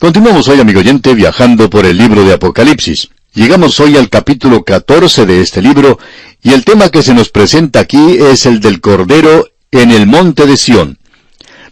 Continuamos hoy, amigo oyente, viajando por el libro de Apocalipsis. Llegamos hoy al capítulo 14 de este libro, y el tema que se nos presenta aquí es el del Cordero en el monte de Sión.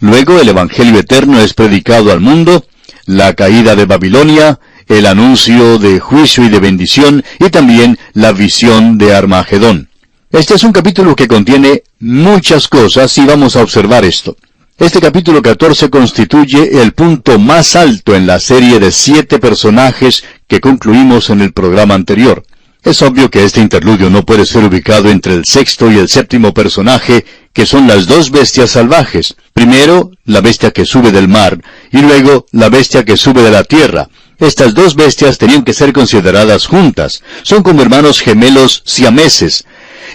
Luego el Evangelio eterno es predicado al mundo, la caída de Babilonia, el anuncio de juicio y de bendición, y también la visión de Armagedón. Este es un capítulo que contiene muchas cosas y vamos a observar esto. Este capítulo 14 constituye el punto más alto en la serie de 7 personajes que concluimos en el programa anterior. Es obvio que este interludio no puede ser ubicado entre el 6º y el 7º personaje, que son las dos bestias salvajes. Primero, la bestia que sube del mar, y luego la bestia que sube de la tierra. Estas dos bestias tenían que ser consideradas juntas. Son como hermanos gemelos siameses,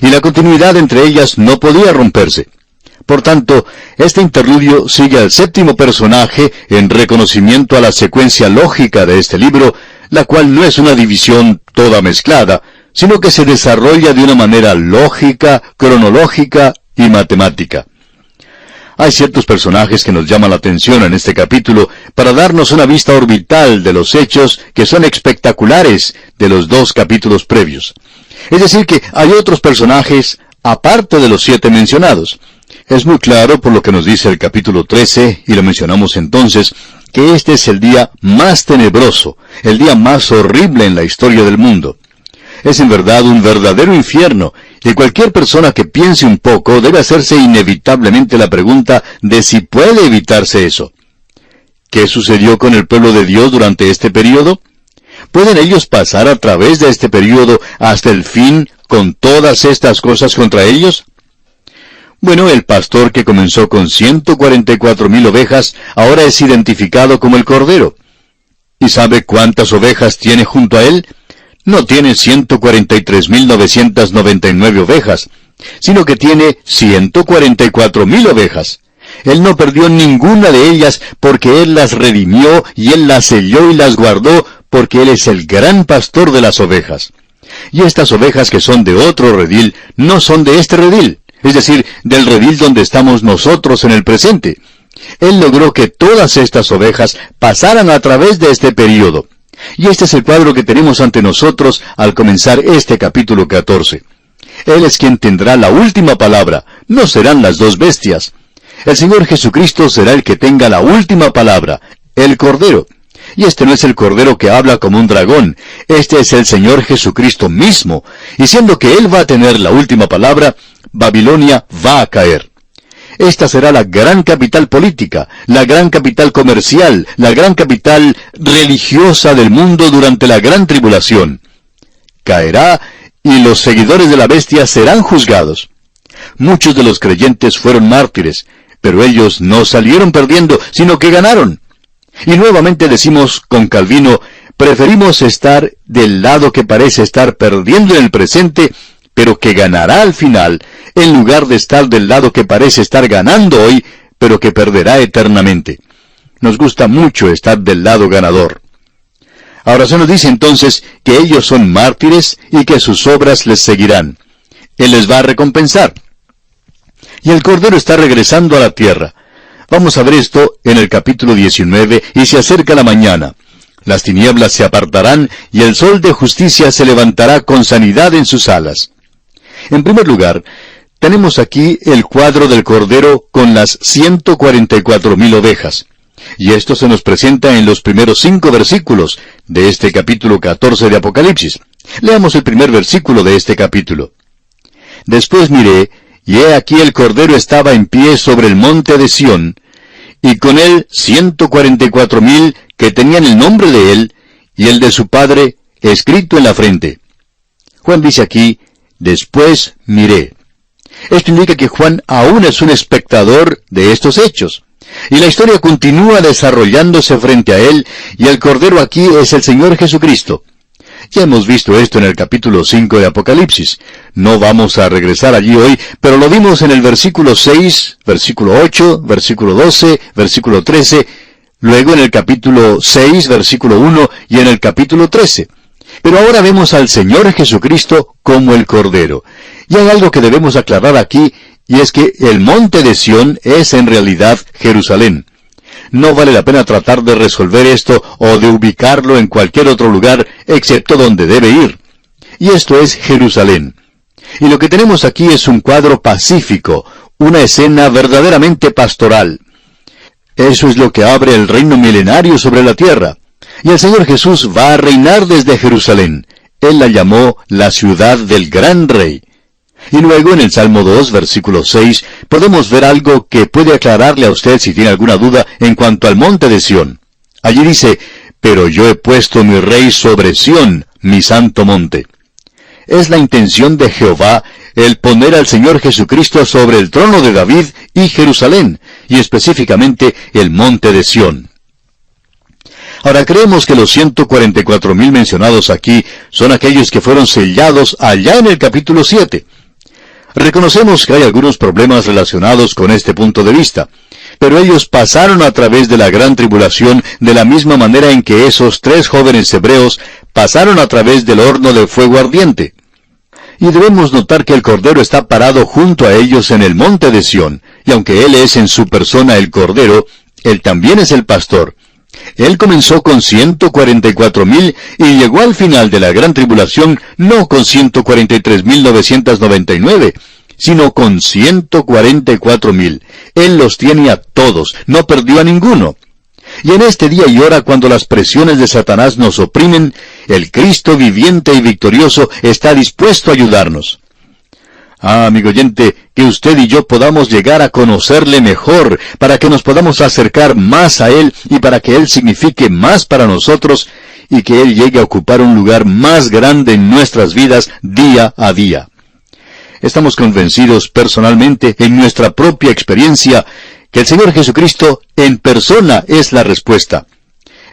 y la continuidad entre ellas no podía romperse. Por tanto, este interludio sigue al 7º personaje en reconocimiento a la secuencia lógica de este libro, la cual no es una división toda mezclada, sino que se desarrolla de una manera lógica, cronológica y matemática. Hay ciertos personajes que nos llaman la atención en este capítulo para darnos una vista orbital de los hechos que son espectaculares de los 2 capítulos previos. Es decir, que hay otros personajes aparte de los 7 mencionados. Es muy claro por lo que nos dice el capítulo 13, y lo mencionamos entonces, que este es el día más tenebroso, el día más horrible en la historia del mundo. Es en verdad un verdadero infierno, y cualquier persona que piense un poco debe hacerse inevitablemente la pregunta de si puede evitarse eso. ¿Qué sucedió con el pueblo de Dios durante este período? ¿Pueden ellos pasar a través de este período hasta el fin con todas estas cosas contra ellos? Bueno, el pastor que comenzó con 144,000 ovejas ahora es identificado como el Cordero. ¿Y sabe cuántas ovejas tiene junto a él? No tiene 143,999 ovejas, sino que tiene 144,000 ovejas. Él no perdió ninguna de ellas porque Él las redimió y Él las selló y las guardó porque Él es el gran pastor de las ovejas. Y estas ovejas que son de otro redil no son de este redil, es decir, del redil donde estamos nosotros en el presente. Él logró que todas estas ovejas pasaran a través de este período. Y este es el cuadro que tenemos ante nosotros al comenzar este capítulo 14. Él es quien tendrá la última palabra, no serán las dos bestias. El Señor Jesucristo será el que tenga la última palabra, el Cordero. Y este no es el Cordero que habla como un dragón, este es el Señor Jesucristo mismo, y siendo que Él va a tener la última palabra, Babilonia va a caer. Esta será la gran capital política, la gran capital comercial, la gran capital religiosa del mundo durante la gran tribulación. Caerá y los seguidores de la bestia serán juzgados. Muchos de los creyentes fueron mártires, pero ellos no salieron perdiendo, sino que ganaron. Y nuevamente decimos con Calvino, preferimos estar del lado que parece estar perdiendo en el presente, pero que ganará al final, en lugar de estar del lado que parece estar ganando hoy, pero que perderá eternamente. Nos gusta mucho estar del lado ganador. Ahora se nos dice entonces que ellos son mártires y que sus obras les seguirán. Él les va a recompensar. Y el Cordero está regresando a la tierra. Vamos a ver esto en el capítulo 19, y se acerca la mañana. Las tinieblas se apartarán, y el sol de justicia se levantará con sanidad en sus alas. En primer lugar, tenemos aquí el cuadro del Cordero con las 144,000 ovejas. Y esto se nos presenta en los primeros 5 versículos de este capítulo 14 de Apocalipsis. Leamos el primer versículo de este capítulo. Después miré, y he aquí el Cordero estaba en pie sobre el monte de Sión, y con él 144,000 que tenían el nombre de él, y el de su padre, escrito en la frente. Juan dice aquí, después miré. Esto indica que Juan aún es un espectador de estos hechos. Y la historia continúa desarrollándose frente a él, y el Cordero aquí es el Señor Jesucristo. Ya hemos visto esto en el capítulo 5 de Apocalipsis. No vamos a regresar allí hoy, pero lo vimos en el versículo 6, versículo 8, versículo 12, versículo 13, luego en el capítulo 6, versículo 1, y en el capítulo 13. Pero ahora vemos al Señor Jesucristo como el Cordero. Y hay algo que debemos aclarar aquí, y es que el monte de Sión es en realidad Jerusalén. no vale la pena tratar de resolver esto o de ubicarlo en cualquier otro lugar excepto donde debe ir. Y esto es Jerusalén. Y lo que tenemos aquí es un cuadro pacífico, una escena verdaderamente pastoral. Eso es lo que abre el reino milenario sobre la tierra. Y el Señor Jesús va a reinar desde Jerusalén. Él la llamó la ciudad del gran rey. Y luego en el Salmo 2, versículo 6, podemos ver algo que puede aclararle a usted si tiene alguna duda en cuanto al monte de Sión. Allí dice, pero yo he puesto mi rey sobre Sión, mi santo monte. Es la intención de Jehová el poner al Señor Jesucristo sobre el trono de David y Jerusalén, y específicamente el monte de Sión. Ahora creemos que los 144,000 mencionados aquí son aquellos que fueron sellados allá en el capítulo 7. Reconocemos que hay algunos problemas relacionados con este punto de vista, pero ellos pasaron a través de la gran tribulación de la misma manera en que esos 3 jóvenes hebreos pasaron a través del horno de fuego ardiente. Y debemos notar que el Cordero está parado junto a ellos en el monte de Sión, y aunque Él es en su persona el Cordero, Él también es el pastor. Él comenzó con 144,000 y llegó al final de la gran tribulación no con 143,999, sino con 144,000. Él los tiene a todos, no perdió a ninguno. Y en este día y hora, cuando las presiones de Satanás nos oprimen, el Cristo viviente y victorioso está dispuesto a ayudarnos. Amigo oyente, que usted y yo podamos llegar a conocerle mejor, para que nos podamos acercar más a Él y para que Él signifique más para nosotros y que Él llegue a ocupar un lugar más grande en nuestras vidas día a día. Estamos convencidos personalmente en nuestra propia experiencia que el Señor Jesucristo en persona es la respuesta.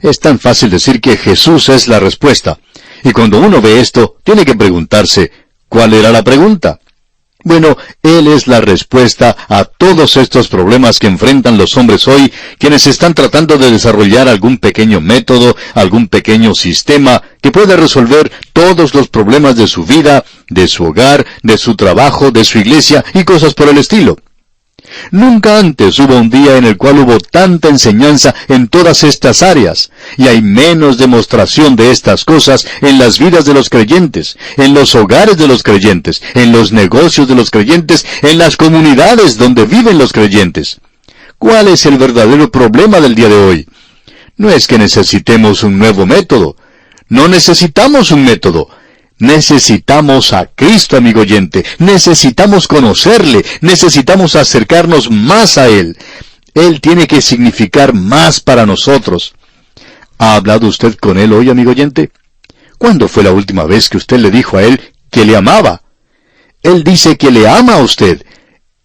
Es tan fácil decir que Jesús es la respuesta. Y cuando uno ve esto, tiene que preguntarse, ¿cuál era la pregunta? Bueno, Él es la respuesta a todos estos problemas que enfrentan los hombres hoy, quienes están tratando de desarrollar algún pequeño método, algún pequeño sistema que pueda resolver todos los problemas de su vida, de su hogar, de su trabajo, de su iglesia y cosas por el estilo. Nunca antes hubo un día en el cual hubo tanta enseñanza en todas estas áreas, y hay menos demostración de estas cosas en las vidas de los creyentes, en los hogares de los creyentes, en los negocios de los creyentes, en las comunidades donde viven los creyentes. ¿Cuál es el verdadero problema del día de hoy? No es que necesitemos un nuevo método. No necesitamos un método. Necesitamos a Cristo, amigo oyente. Necesitamos conocerle. Necesitamos acercarnos más a Él. Él tiene que significar más para nosotros. ¿Ha hablado usted con Él hoy, amigo oyente? ¿Cuándo fue la última vez que usted le dijo a Él que le amaba? Él dice que le ama a usted,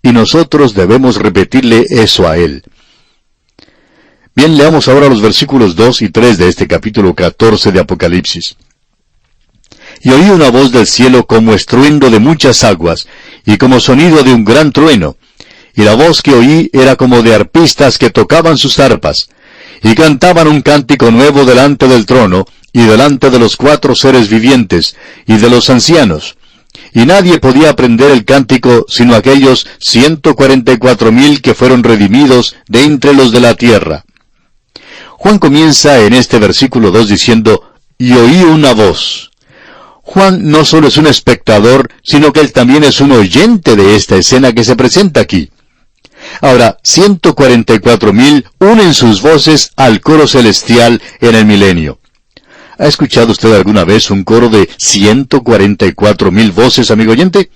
y nosotros debemos repetirle eso a Él. Bien, leamos ahora los versículos 2 y 3 de este capítulo 14 de Apocalipsis. Y oí una voz del cielo como estruendo de muchas aguas, y como sonido de un gran trueno. Y la voz que oí era como de arpistas que tocaban sus arpas, y cantaban un cántico nuevo delante del trono, y delante de los 4 seres vivientes, y de los ancianos. Y nadie podía aprender el cántico sino aquellos 144,000 que fueron redimidos de entre los de la tierra. Juan comienza en este versículo 2 diciendo, y oí una voz. Juan no solo es un espectador, sino que él también es un oyente de esta escena que se presenta aquí. Ahora, 144,000 unen sus voces al coro celestial en el milenio. ¿Ha escuchado usted alguna vez un coro de 144,000 voces, amigo oyente?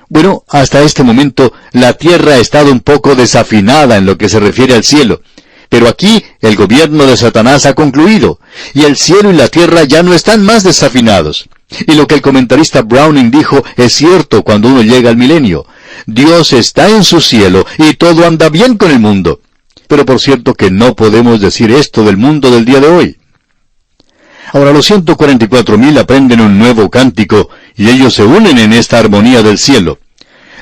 Bueno, hasta este momento la tierra ha estado un poco desafinada en lo que se refiere al cielo. Pero aquí el gobierno de Satanás ha concluido, y el cielo y la tierra ya no están más desafinados. Y lo que el comentarista Browning dijo es cierto cuando uno llega al milenio. Dios está en su cielo y todo anda bien con el mundo. Pero por cierto que no podemos decir esto del mundo del día de hoy. Ahora los 144,000 aprenden un nuevo cántico, y ellos se unen en esta armonía del cielo.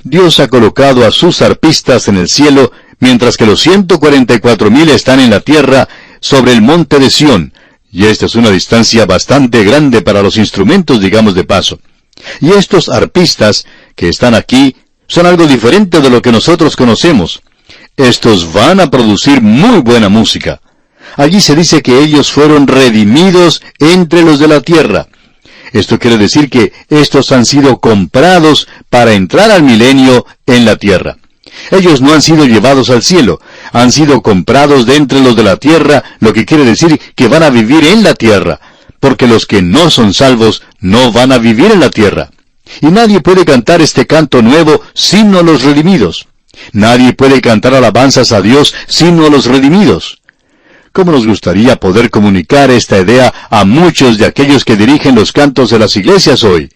Dios ha colocado a sus arpistas en el cielo, mientras que los 144,000 están en la tierra, sobre el monte de Sión, y esta es una distancia bastante grande para los instrumentos, digamos de paso. Y estos arpistas que están aquí son algo diferente de lo que nosotros conocemos. estos van a producir muy buena música. Allí se dice que ellos fueron redimidos entre los de la tierra. Esto quiere decir que estos han sido comprados para entrar al milenio en la tierra. Ellos no han sido llevados al cielo, han sido comprados de entre los de la tierra, lo que quiere decir que van a vivir en la tierra, porque los que no son salvos no van a vivir en la tierra. Y nadie puede cantar este canto nuevo sino los redimidos. Nadie puede cantar alabanzas a Dios sino los redimidos. ¿Cómo nos gustaría poder comunicar esta idea a muchos de aquellos que dirigen los cantos de las iglesias hoy?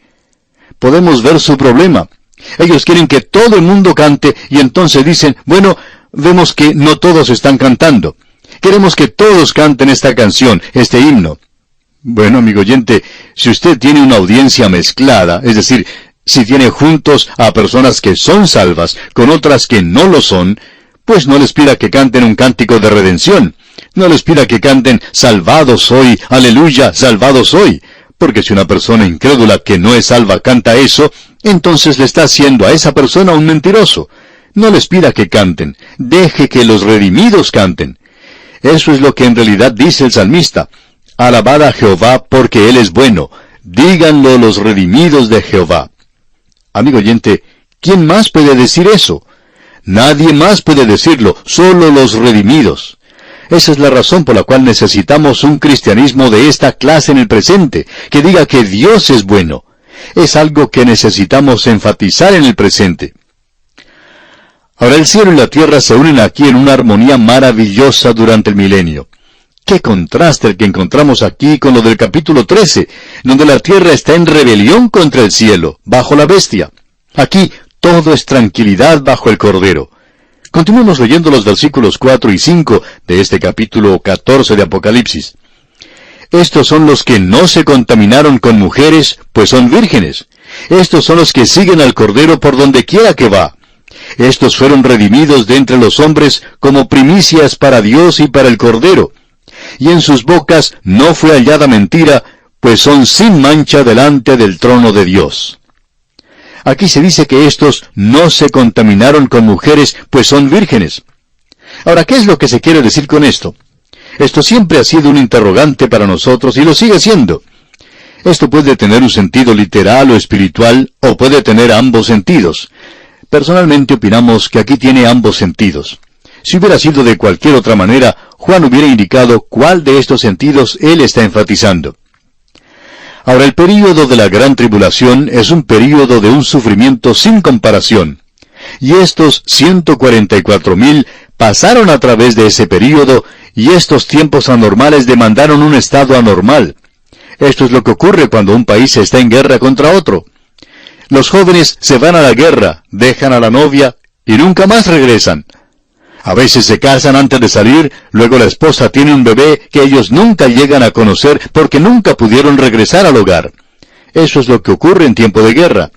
Podemos ver su problema. Ellos quieren que todo el mundo cante y entonces dicen, bueno, vemos que no todos están cantando. Queremos que todos canten esta canción, este himno. Bueno, amigo oyente, si usted tiene una audiencia mezclada, es decir, si tiene juntos a personas que son salvas con otras que no lo son, pues no les pida que canten un cántico de redención. No les pida que canten salvados soy, aleluya, salvados soy. Porque si una persona incrédula que no es salva canta eso, entonces le está haciendo a esa persona un mentiroso. No les pida que canten, deje que los redimidos canten. Eso es lo que en realidad dice el salmista. Alabad a Jehová porque Él es bueno. Díganlo los redimidos de Jehová. Amigo oyente, ¿quién más puede decir eso? Nadie más puede decirlo, solo los redimidos. Esa es la razón por la cual necesitamos un cristianismo de esta clase en el presente, que diga que Dios es bueno. Es algo que necesitamos enfatizar en el presente. Ahora el cielo y la tierra se unen aquí en una armonía maravillosa durante el milenio. ¡Qué contraste el que encontramos aquí con lo del capítulo 13, donde la tierra está en rebelión contra el cielo, bajo la bestia! Aquí todo es tranquilidad bajo el Cordero. Continuemos leyendo los versículos 4 y 5 de este capítulo 14 de Apocalipsis. Estos son los que no se contaminaron con mujeres, pues son vírgenes. Estos son los que siguen al Cordero por donde quiera que va. Estos fueron redimidos de entre los hombres como primicias para Dios y para el Cordero. Y en sus bocas no fue hallada mentira, pues son sin mancha delante del trono de Dios. Aquí se dice que estos no se contaminaron con mujeres, pues son vírgenes. Ahora, ¿qué es lo que se quiere decir con esto? Esto siempre ha sido un interrogante para nosotros y lo sigue siendo. Esto puede tener un sentido literal o espiritual, o puede tener ambos sentidos. Personalmente opinamos que aquí tiene ambos sentidos. Si hubiera sido de cualquier otra manera, Juan hubiera indicado cuál de estos sentidos él está enfatizando. Ahora, el período de la gran tribulación es un período de un sufrimiento sin comparación. Y estos 144,000 pasaron a través de ese período, y estos tiempos anormales demandaron un estado anormal. Esto es lo que ocurre cuando un país está en guerra contra otro. Los jóvenes se van a la guerra, dejan a la novia, y nunca más regresan. A veces se casan antes de salir, luego la esposa tiene un bebé que ellos nunca llegan a conocer porque nunca pudieron regresar al hogar. Eso es lo que ocurre en tiempo de guerra.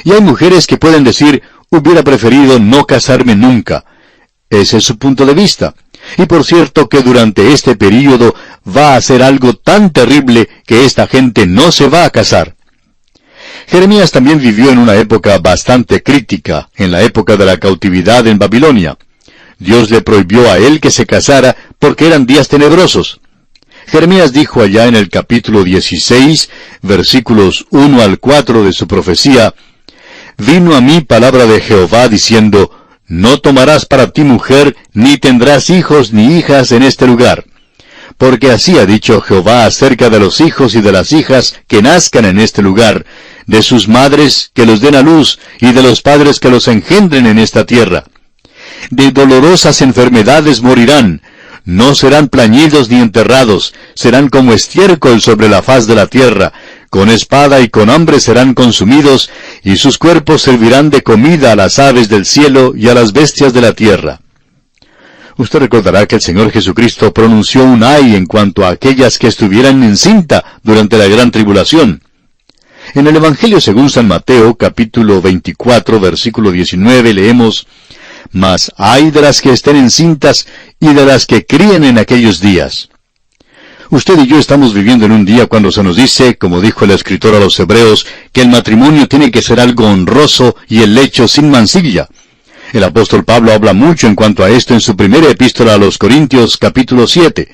Y hay mujeres que pueden decir, hubiera preferido no casarme nunca. Ese es su punto de vista. Y por cierto que durante este período va a ser algo tan terrible que esta gente no se va a casar. Jeremías también vivió en una época bastante crítica, en la época de la cautividad en Babilonia. Dios le prohibió a él que se casara porque eran días tenebrosos. Jeremías dijo allá en el capítulo 16, versículos 1 al 4 de su profecía, «Vino a mí palabra de Jehová diciendo, no tomarás para ti mujer, ni tendrás hijos ni hijas en este lugar. Porque así ha dicho Jehová acerca de los hijos y de las hijas que nazcan en este lugar, de sus madres que los den a luz, y de los padres que los engendren en esta tierra. De dolorosas enfermedades morirán, no serán plañidos ni enterrados, serán como estiércol sobre la faz de la tierra, con espada y con hambre serán consumidos, y sus cuerpos servirán de comida a las aves del cielo y a las bestias de la tierra». Usted recordará que el Señor Jesucristo pronunció un ay en cuanto a aquellas que estuvieran encinta durante la gran tribulación. En el Evangelio según San Mateo, capítulo 24, versículo 19, leemos, «Mas ay de las que estén encintas y de las que críen en aquellos días». Usted y yo estamos viviendo en un día cuando se nos dice, como dijo el escritor a los Hebreos, que el matrimonio tiene que ser algo honroso y el lecho sin mancilla. El apóstol Pablo habla mucho en cuanto a esto en su primera epístola a los Corintios, capítulo 7.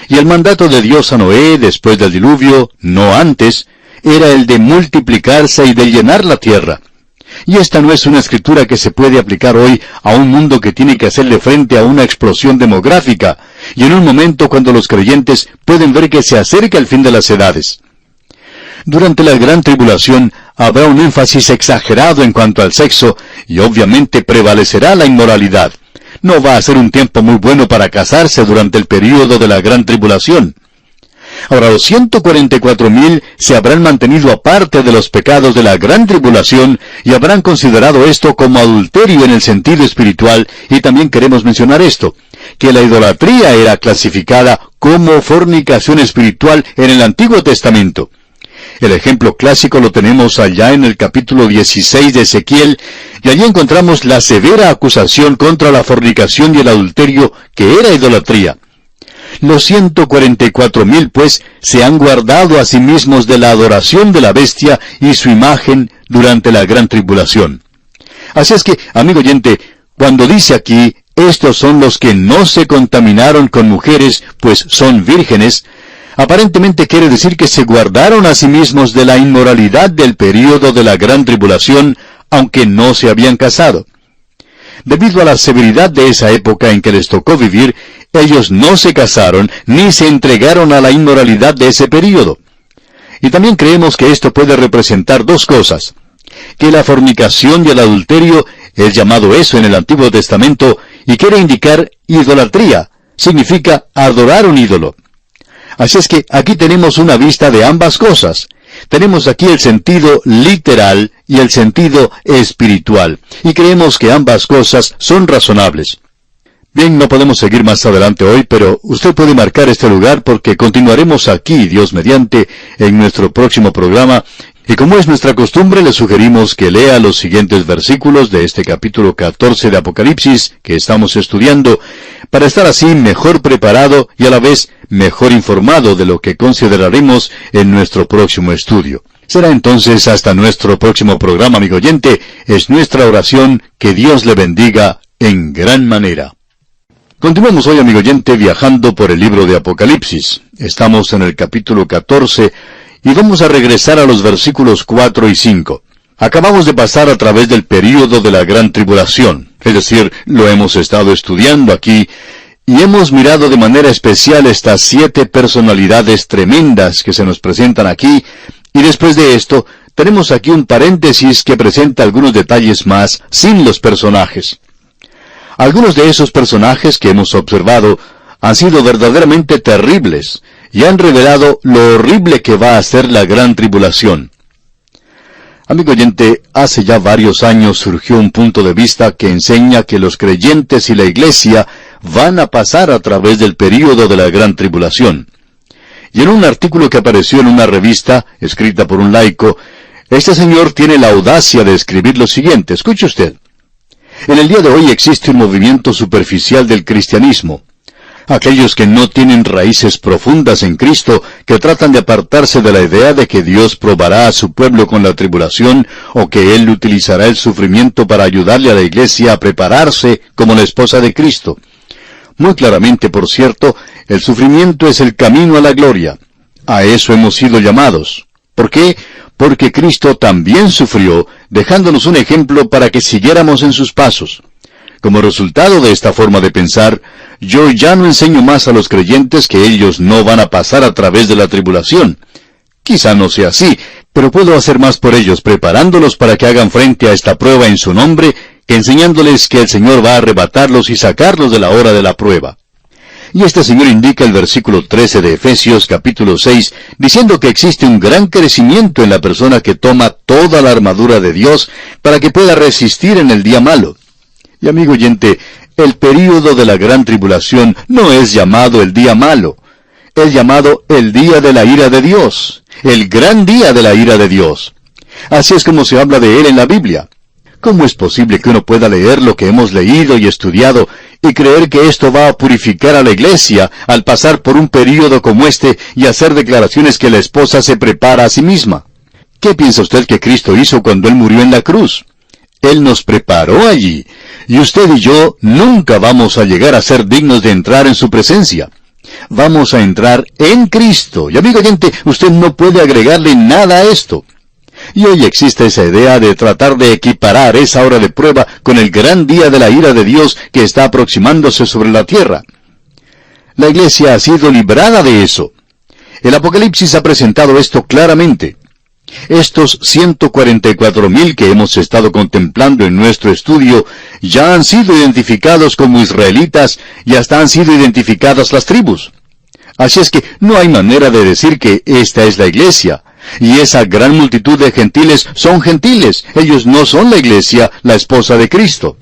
Y el mandato de Dios a Noé, después del diluvio, no antes, era el de multiplicarse y de llenar la tierra. Y esta no es una escritura que se puede aplicar hoy a un mundo que tiene que hacerle frente a una explosión demográfica, y en un momento cuando los creyentes pueden ver que se acerca el fin de las edades. Durante la gran tribulación habrá un énfasis exagerado en cuanto al sexo, y obviamente prevalecerá la inmoralidad. No va a ser un tiempo muy bueno para casarse durante el período de la gran tribulación. Ahora, los 144,000 se habrán mantenido aparte de los pecados de la gran tribulación y habrán considerado esto como adulterio en el sentido espiritual, y también queremos mencionar esto, que la idolatría era clasificada como fornicación espiritual en el Antiguo Testamento. El ejemplo clásico lo tenemos allá en el capítulo 16 de Ezequiel, y allí encontramos la severa acusación contra la fornicación y el adulterio, que era idolatría. Los 144,000, pues, se han guardado a sí mismos de la adoración de la bestia y su imagen durante la gran tribulación. Así es que, amigo oyente, cuando dice aquí, estos son los que no se contaminaron con mujeres, pues son vírgenes, aparentemente quiere decir que se guardaron a sí mismos de la inmoralidad del período de la gran tribulación, aunque no se habían casado. Debido a la severidad de esa época en que les tocó vivir, ellos no se casaron ni se entregaron a la inmoralidad de ese período. Y también creemos que esto puede representar dos cosas: que la fornicación y el adulterio es llamado eso en el Antiguo Testamento y quiere indicar idolatría, significa adorar un ídolo. Así es que aquí tenemos una vista de ambas cosas. Tenemos aquí el sentido literal y el sentido espiritual, y creemos que ambas cosas son razonables. Bien, no podemos seguir más adelante hoy, pero usted puede marcar este lugar porque continuaremos aquí, Dios mediante, en nuestro próximo programa, y como es nuestra costumbre, le sugerimos que lea los siguientes versículos de este capítulo 14 de Apocalipsis que estamos estudiando, para estar así mejor preparado y a la vez mejor informado de lo que consideraremos en nuestro próximo estudio. Será entonces hasta nuestro próximo programa, amigo oyente. Es nuestra oración que Dios le bendiga en gran manera. Continuamos hoy, amigo oyente, viajando por el libro de Apocalipsis. Estamos en el capítulo 14 y vamos a regresar a los versículos 4 y 5. Acabamos de pasar a través del período de la gran tribulación, es decir, lo hemos estado estudiando aquí, y hemos mirado de manera especial estas 7 personalidades tremendas que se nos presentan aquí, y después de esto, tenemos aquí un paréntesis que presenta algunos detalles más sin los personajes. Algunos de esos personajes que hemos observado han sido verdaderamente terribles, y han revelado lo horrible que va a ser la gran tribulación. Amigo oyente, hace ya varios años surgió un punto de vista que enseña que los creyentes y la iglesia van a pasar a través del período de la gran tribulación. Y en un artículo que apareció en una revista, escrita por un laico, este señor tiene la audacia de escribir lo siguiente. Escuche usted. En el día de hoy existe un movimiento superficial del cristianismo. Aquellos que no tienen raíces profundas en Cristo, que tratan de apartarse de la idea de que Dios probará a su pueblo con la tribulación, o que Él utilizará el sufrimiento para ayudarle a la iglesia a prepararse como la esposa de Cristo. Muy claramente, por cierto, el sufrimiento es el camino a la gloria. A eso hemos sido llamados. ¿Por qué? Porque Cristo también sufrió, dejándonos un ejemplo para que siguiéramos en sus pasos. Como resultado de esta forma de pensar, yo ya no enseño más a los creyentes que ellos no van a pasar a través de la tribulación. Quizá no sea así, pero puedo hacer más por ellos preparándolos para que hagan frente a esta prueba en su nombre, que enseñándoles que el Señor va a arrebatarlos y sacarlos de la hora de la prueba. Y este Señor indica el versículo 13 de Efesios capítulo 6, diciendo que existe un gran crecimiento en la persona que toma toda la armadura de Dios para que pueda resistir en el día malo. Y amigo oyente, el período de la gran tribulación no es llamado el día malo, es llamado el día de la ira de Dios, el gran día de la ira de Dios. Así es como se habla de él en la Biblia. ¿Cómo es posible que uno pueda leer lo que hemos leído y estudiado y creer que esto va a purificar a la iglesia al pasar por un período como este y hacer declaraciones que la esposa se prepara a sí misma? ¿Qué piensa usted que Cristo hizo cuando Él murió en la cruz? Él nos preparó allí. Y usted y yo nunca vamos a llegar a ser dignos de entrar en su presencia. Vamos a entrar en Cristo. Y amigo oyente, usted no puede agregarle nada a esto. Y hoy existe esa idea de tratar de equiparar esa hora de prueba con el gran día de la ira de Dios que está aproximándose sobre la tierra. La iglesia ha sido librada de eso. El Apocalipsis ha presentado esto claramente. Estos 144,000 que hemos estado contemplando en nuestro estudio ya han sido identificados como israelitas y hasta han sido identificadas las tribus. Así es que no hay manera de decir que esta es la iglesia. Y esa gran multitud de gentiles son gentiles. Ellos no son la iglesia, la esposa de Cristo.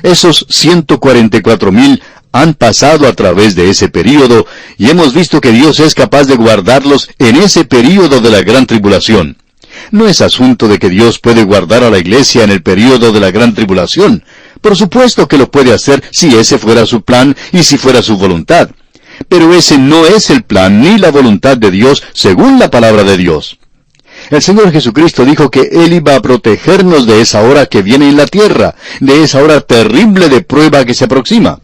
Esos 144,000 han pasado a través de ese período y hemos visto que Dios es capaz de guardarlos en ese período de la gran tribulación. No es asunto de que Dios puede guardar a la iglesia en el período de la gran tribulación. Por supuesto que lo puede hacer si ese fuera su plan y si fuera su voluntad. Pero ese no es el plan ni la voluntad de Dios según la palabra de Dios. El Señor Jesucristo dijo que Él iba a protegernos de esa hora que viene en la tierra, de esa hora terrible de prueba que se aproxima.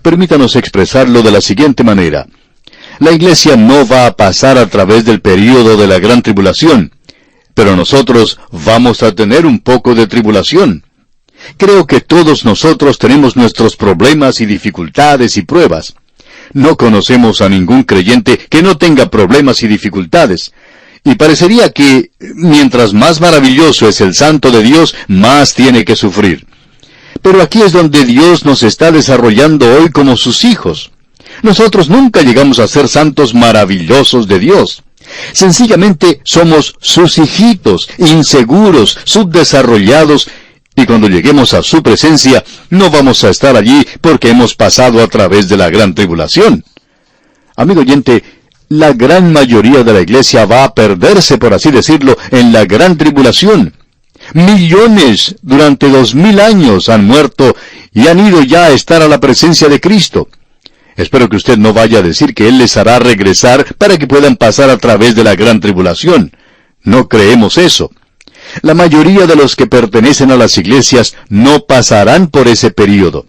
Permítanos expresarlo de la siguiente manera. La iglesia no va a pasar a través del período de la gran tribulación, pero nosotros vamos a tener un poco de tribulación. Creo que todos nosotros tenemos nuestros problemas y dificultades y pruebas. No conocemos a ningún creyente que no tenga problemas y dificultades. Y parecería que, mientras más maravilloso es el santo de Dios, más tiene que sufrir. Pero aquí es donde Dios nos está desarrollando hoy como sus hijos. Nosotros nunca llegamos a ser santos maravillosos de Dios. Sencillamente somos sus hijitos, inseguros, subdesarrollados, y cuando lleguemos a su presencia, no vamos a estar allí porque hemos pasado a través de la gran tribulación. Amigo oyente, la gran mayoría de la iglesia va a perderse, por así decirlo, en la gran tribulación. Millones durante 2000 años han muerto y han ido ya a estar a la presencia de Cristo. Espero que usted no vaya a decir que Él les hará regresar para que puedan pasar a través de la gran tribulación. No creemos eso. La mayoría de los que pertenecen a las iglesias no pasarán por ese período.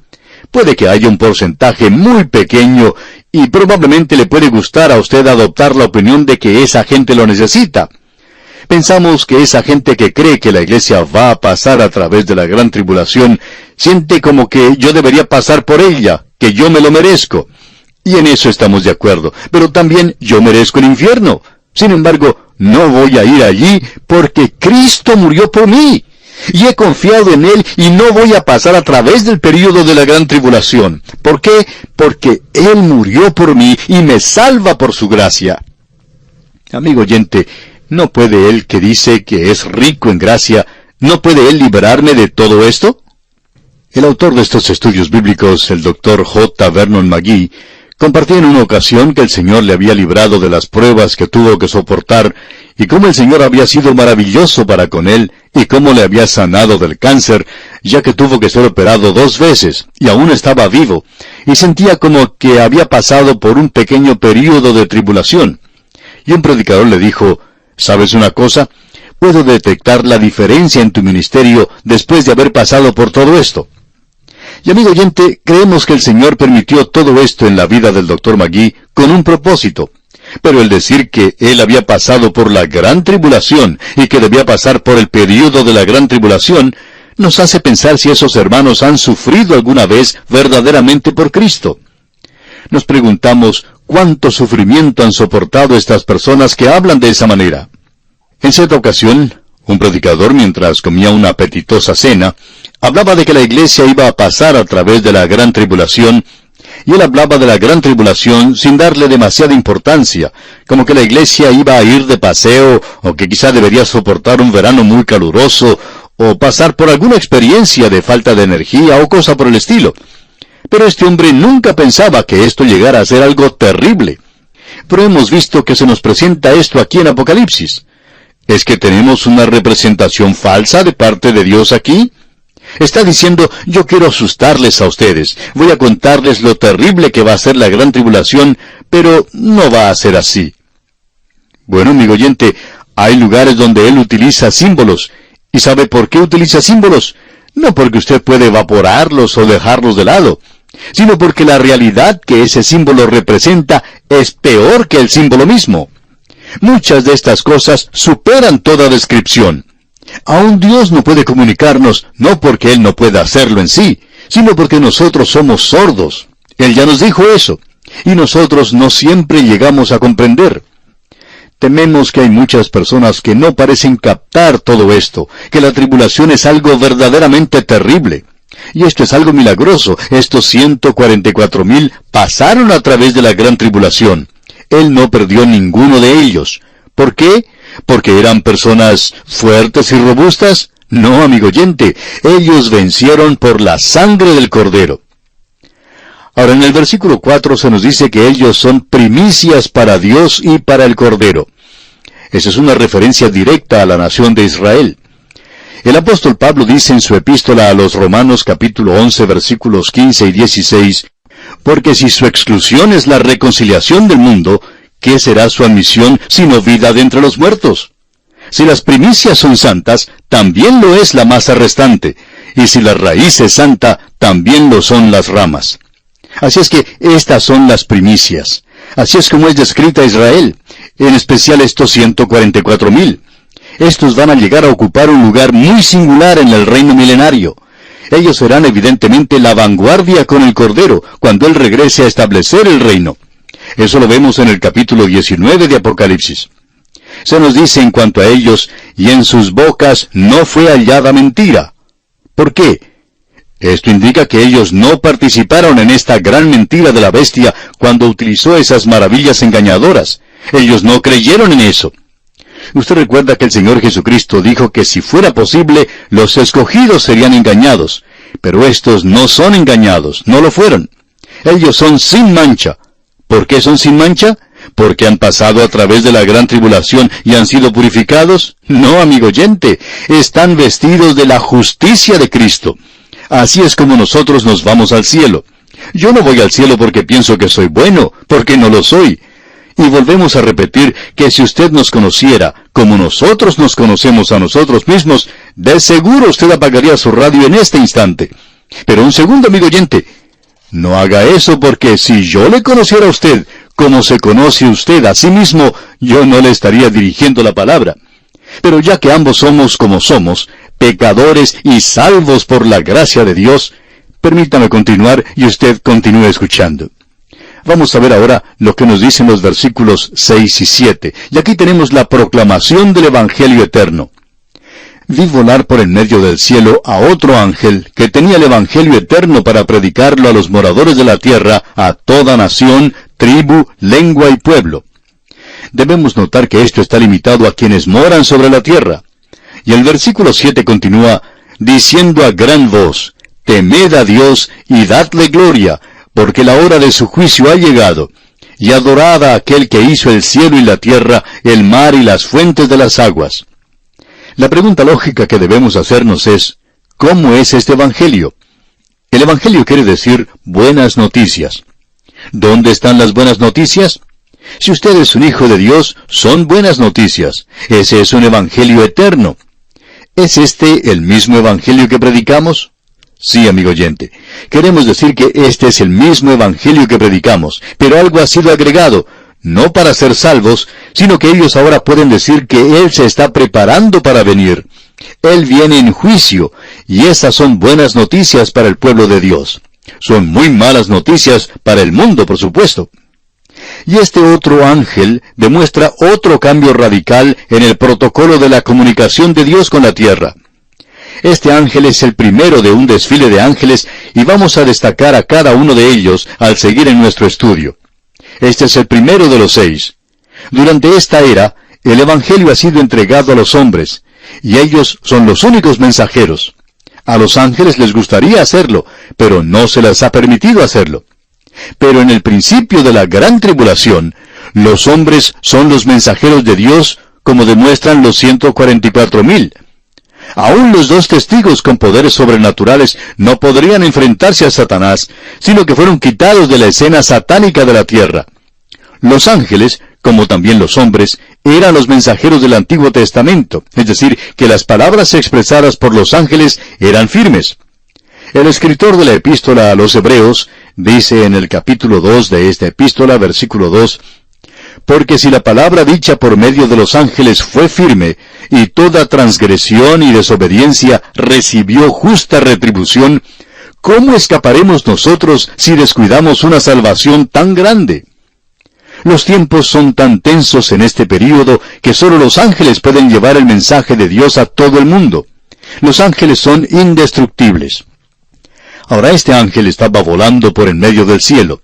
Puede que haya un porcentaje muy pequeño y probablemente le puede gustar a usted adoptar la opinión de que esa gente lo necesita. Pensamos que esa gente que cree que la iglesia va a pasar a través de la gran tribulación siente como que yo debería pasar por ella, que yo me lo merezco. Y en eso estamos de acuerdo. Pero también yo merezco el infierno. Sin embargo, no voy a ir allí porque Cristo murió por mí. Y he confiado en Él y no voy a pasar a través del período de la gran tribulación. ¿Por qué? Porque Él murió por mí y me salva por su gracia. Amigo oyente, ¿no puede Él que dice que es rico en gracia, no puede Él liberarme de todo esto? El autor de estos estudios bíblicos, el Dr. J. Vernon McGee, compartía en una ocasión que el Señor le había librado de las pruebas que tuvo que soportar y cómo el Señor había sido maravilloso para con él y cómo le había sanado del cáncer, ya que tuvo que ser operado 2 veces y aún estaba vivo y sentía como que había pasado por un pequeño período de tribulación. Y un predicador le dijo, ¿sabes una cosa? Puedo detectar la diferencia en tu ministerio después de haber pasado por todo esto. Y amigo oyente, creemos que el Señor permitió todo esto en la vida del Dr. McGee con un propósito. Pero el decir que Él había pasado por la gran tribulación y que debía pasar por el período de la gran tribulación, nos hace pensar si esos hermanos han sufrido alguna vez verdaderamente por Cristo. Nos preguntamos cuánto sufrimiento han soportado estas personas que hablan de esa manera. En cierta ocasión, un predicador, mientras comía una apetitosa cena, hablaba de que la iglesia iba a pasar a través de la gran tribulación, y él hablaba de la gran tribulación sin darle demasiada importancia, como que la iglesia iba a ir de paseo, o que quizá debería soportar un verano muy caluroso, o pasar por alguna experiencia de falta de energía, o cosa por el estilo. Pero este hombre nunca pensaba que esto llegara a ser algo terrible. Pero hemos visto que se nos presenta esto aquí en Apocalipsis. ¿Es que tenemos una representación falsa de parte de Dios aquí? Está diciendo, yo quiero asustarles a ustedes, voy a contarles lo terrible que va a ser la gran tribulación, pero no va a ser así. Bueno, amigo oyente, hay lugares donde Él utiliza símbolos. ¿Y sabe por qué utiliza símbolos? No porque usted puede evaporarlos o dejarlos de lado, sino porque la realidad que ese símbolo representa es peor que el símbolo mismo. Muchas de estas cosas superan toda descripción. Aún Dios no puede comunicarnos, no porque Él no pueda hacerlo en sí, sino porque nosotros somos sordos. Él ya nos dijo eso, y nosotros no siempre llegamos a comprender. Tememos que hay muchas personas que no parecen captar todo esto, que la tribulación es algo verdaderamente terrible. Y esto es algo milagroso. Estos 144,000 pasaron a través de la gran tribulación. Él no perdió ninguno de ellos. ¿Por qué? ¿Porque eran personas fuertes y robustas? No, amigo oyente, ellos vencieron por la sangre del Cordero. Ahora, en el versículo 4 se nos dice que ellos son primicias para Dios y para el Cordero. Esa es una referencia directa a la nación de Israel. El apóstol Pablo dice en su epístola a los Romanos capítulo 11 versículos 15 y 16, porque si su exclusión es la reconciliación del mundo, ¿qué será su admisión sino vida de entre los muertos? Si las primicias son santas, también lo es la masa restante, y si la raíz es santa, también lo son las ramas. Así es que estas son las primicias. Así es como es descrita Israel, en especial estos 144,000. Estos van a llegar a ocupar un lugar muy singular en el reino milenario. Ellos serán evidentemente la vanguardia con el Cordero, cuando Él regrese a establecer el reino. Eso lo vemos en el capítulo 19 de Apocalipsis. Se nos dice en cuanto a ellos, y en sus bocas no fue hallada mentira. ¿Por qué? Esto indica que ellos no participaron en esta gran mentira de la bestia cuando utilizó esas maravillas engañadoras. Ellos no creyeron en eso. Usted recuerda que el Señor Jesucristo dijo que si fuera posible, los escogidos serían engañados. Pero estos no son engañados, no lo fueron. Ellos son sin mancha. ¿Por qué son sin mancha? ¿Porque han pasado a través de la gran tribulación y han sido purificados? No, amigo oyente, están vestidos de la justicia de Cristo. Así es como nosotros nos vamos al cielo. Yo no voy al cielo porque pienso que soy bueno, porque no lo soy. Y volvemos a repetir que si usted nos conociera como nosotros nos conocemos a nosotros mismos, de seguro usted apagaría su radio en este instante. Pero un segundo, amigo oyente, no haga eso porque si yo le conociera a usted como se conoce usted a sí mismo, yo no le estaría dirigiendo la palabra. Pero ya que ambos somos como somos, pecadores y salvos por la gracia de Dios, permítame continuar y usted continúe escuchando. Vamos a ver ahora lo que nos dicen los versículos 6 y 7. Y aquí tenemos la proclamación del Evangelio eterno. Vi volar por en medio del cielo a otro ángel que tenía el Evangelio eterno para predicarlo a los moradores de la tierra, a toda nación, tribu, lengua y pueblo. Debemos notar que esto está limitado a quienes moran sobre la tierra. Y el versículo 7 continúa, diciendo a gran voz, temed a Dios y dadle gloria, porque la hora de su juicio ha llegado, y adorad a aquel que hizo el cielo y la tierra, el mar y las fuentes de las aguas. La pregunta lógica que debemos hacernos es, ¿cómo es este Evangelio? El Evangelio quiere decir buenas noticias. ¿Dónde están las buenas noticias? Si usted es un hijo de Dios, son buenas noticias. Ese es un Evangelio eterno. ¿Es este el mismo Evangelio que predicamos? Sí, amigo oyente. Queremos decir que este es el mismo Evangelio que predicamos, pero algo ha sido agregado, no para ser salvos, sino que ellos ahora pueden decir que Él se está preparando para venir. Él viene en juicio, y esas son buenas noticias para el pueblo de Dios. Son muy malas noticias para el mundo, por supuesto. Y este otro ángel demuestra otro cambio radical en el protocolo de la comunicación de Dios con la tierra. Este ángel es el primero de un desfile de ángeles y vamos a destacar a cada uno de ellos al seguir en nuestro estudio. Este es el primero de los 6. Durante esta era, el Evangelio ha sido entregado a los hombres, y ellos son los únicos mensajeros. A los ángeles les gustaría hacerlo, pero no se les ha permitido hacerlo. Pero en el principio de la gran tribulación, los hombres son los mensajeros de Dios, como demuestran los 144,000. Aún los 2 testigos con poderes sobrenaturales no podrían enfrentarse a Satanás, sino que fueron quitados de la escena satánica de la tierra. Los ángeles, como también los hombres, eran los mensajeros del Antiguo Testamento, es decir, que las palabras expresadas por los ángeles eran firmes. El escritor de la epístola a los Hebreos dice en el capítulo 2 de esta epístola, versículo 2, «Porque si la palabra dicha por medio de los ángeles fue firme, y toda transgresión y desobediencia recibió justa retribución, ¿cómo escaparemos nosotros si descuidamos una salvación tan grande?» Los tiempos son tan tensos en este período que solo los ángeles pueden llevar el mensaje de Dios a todo el mundo. Los ángeles son indestructibles. Ahora este ángel estaba volando por en medio del cielo.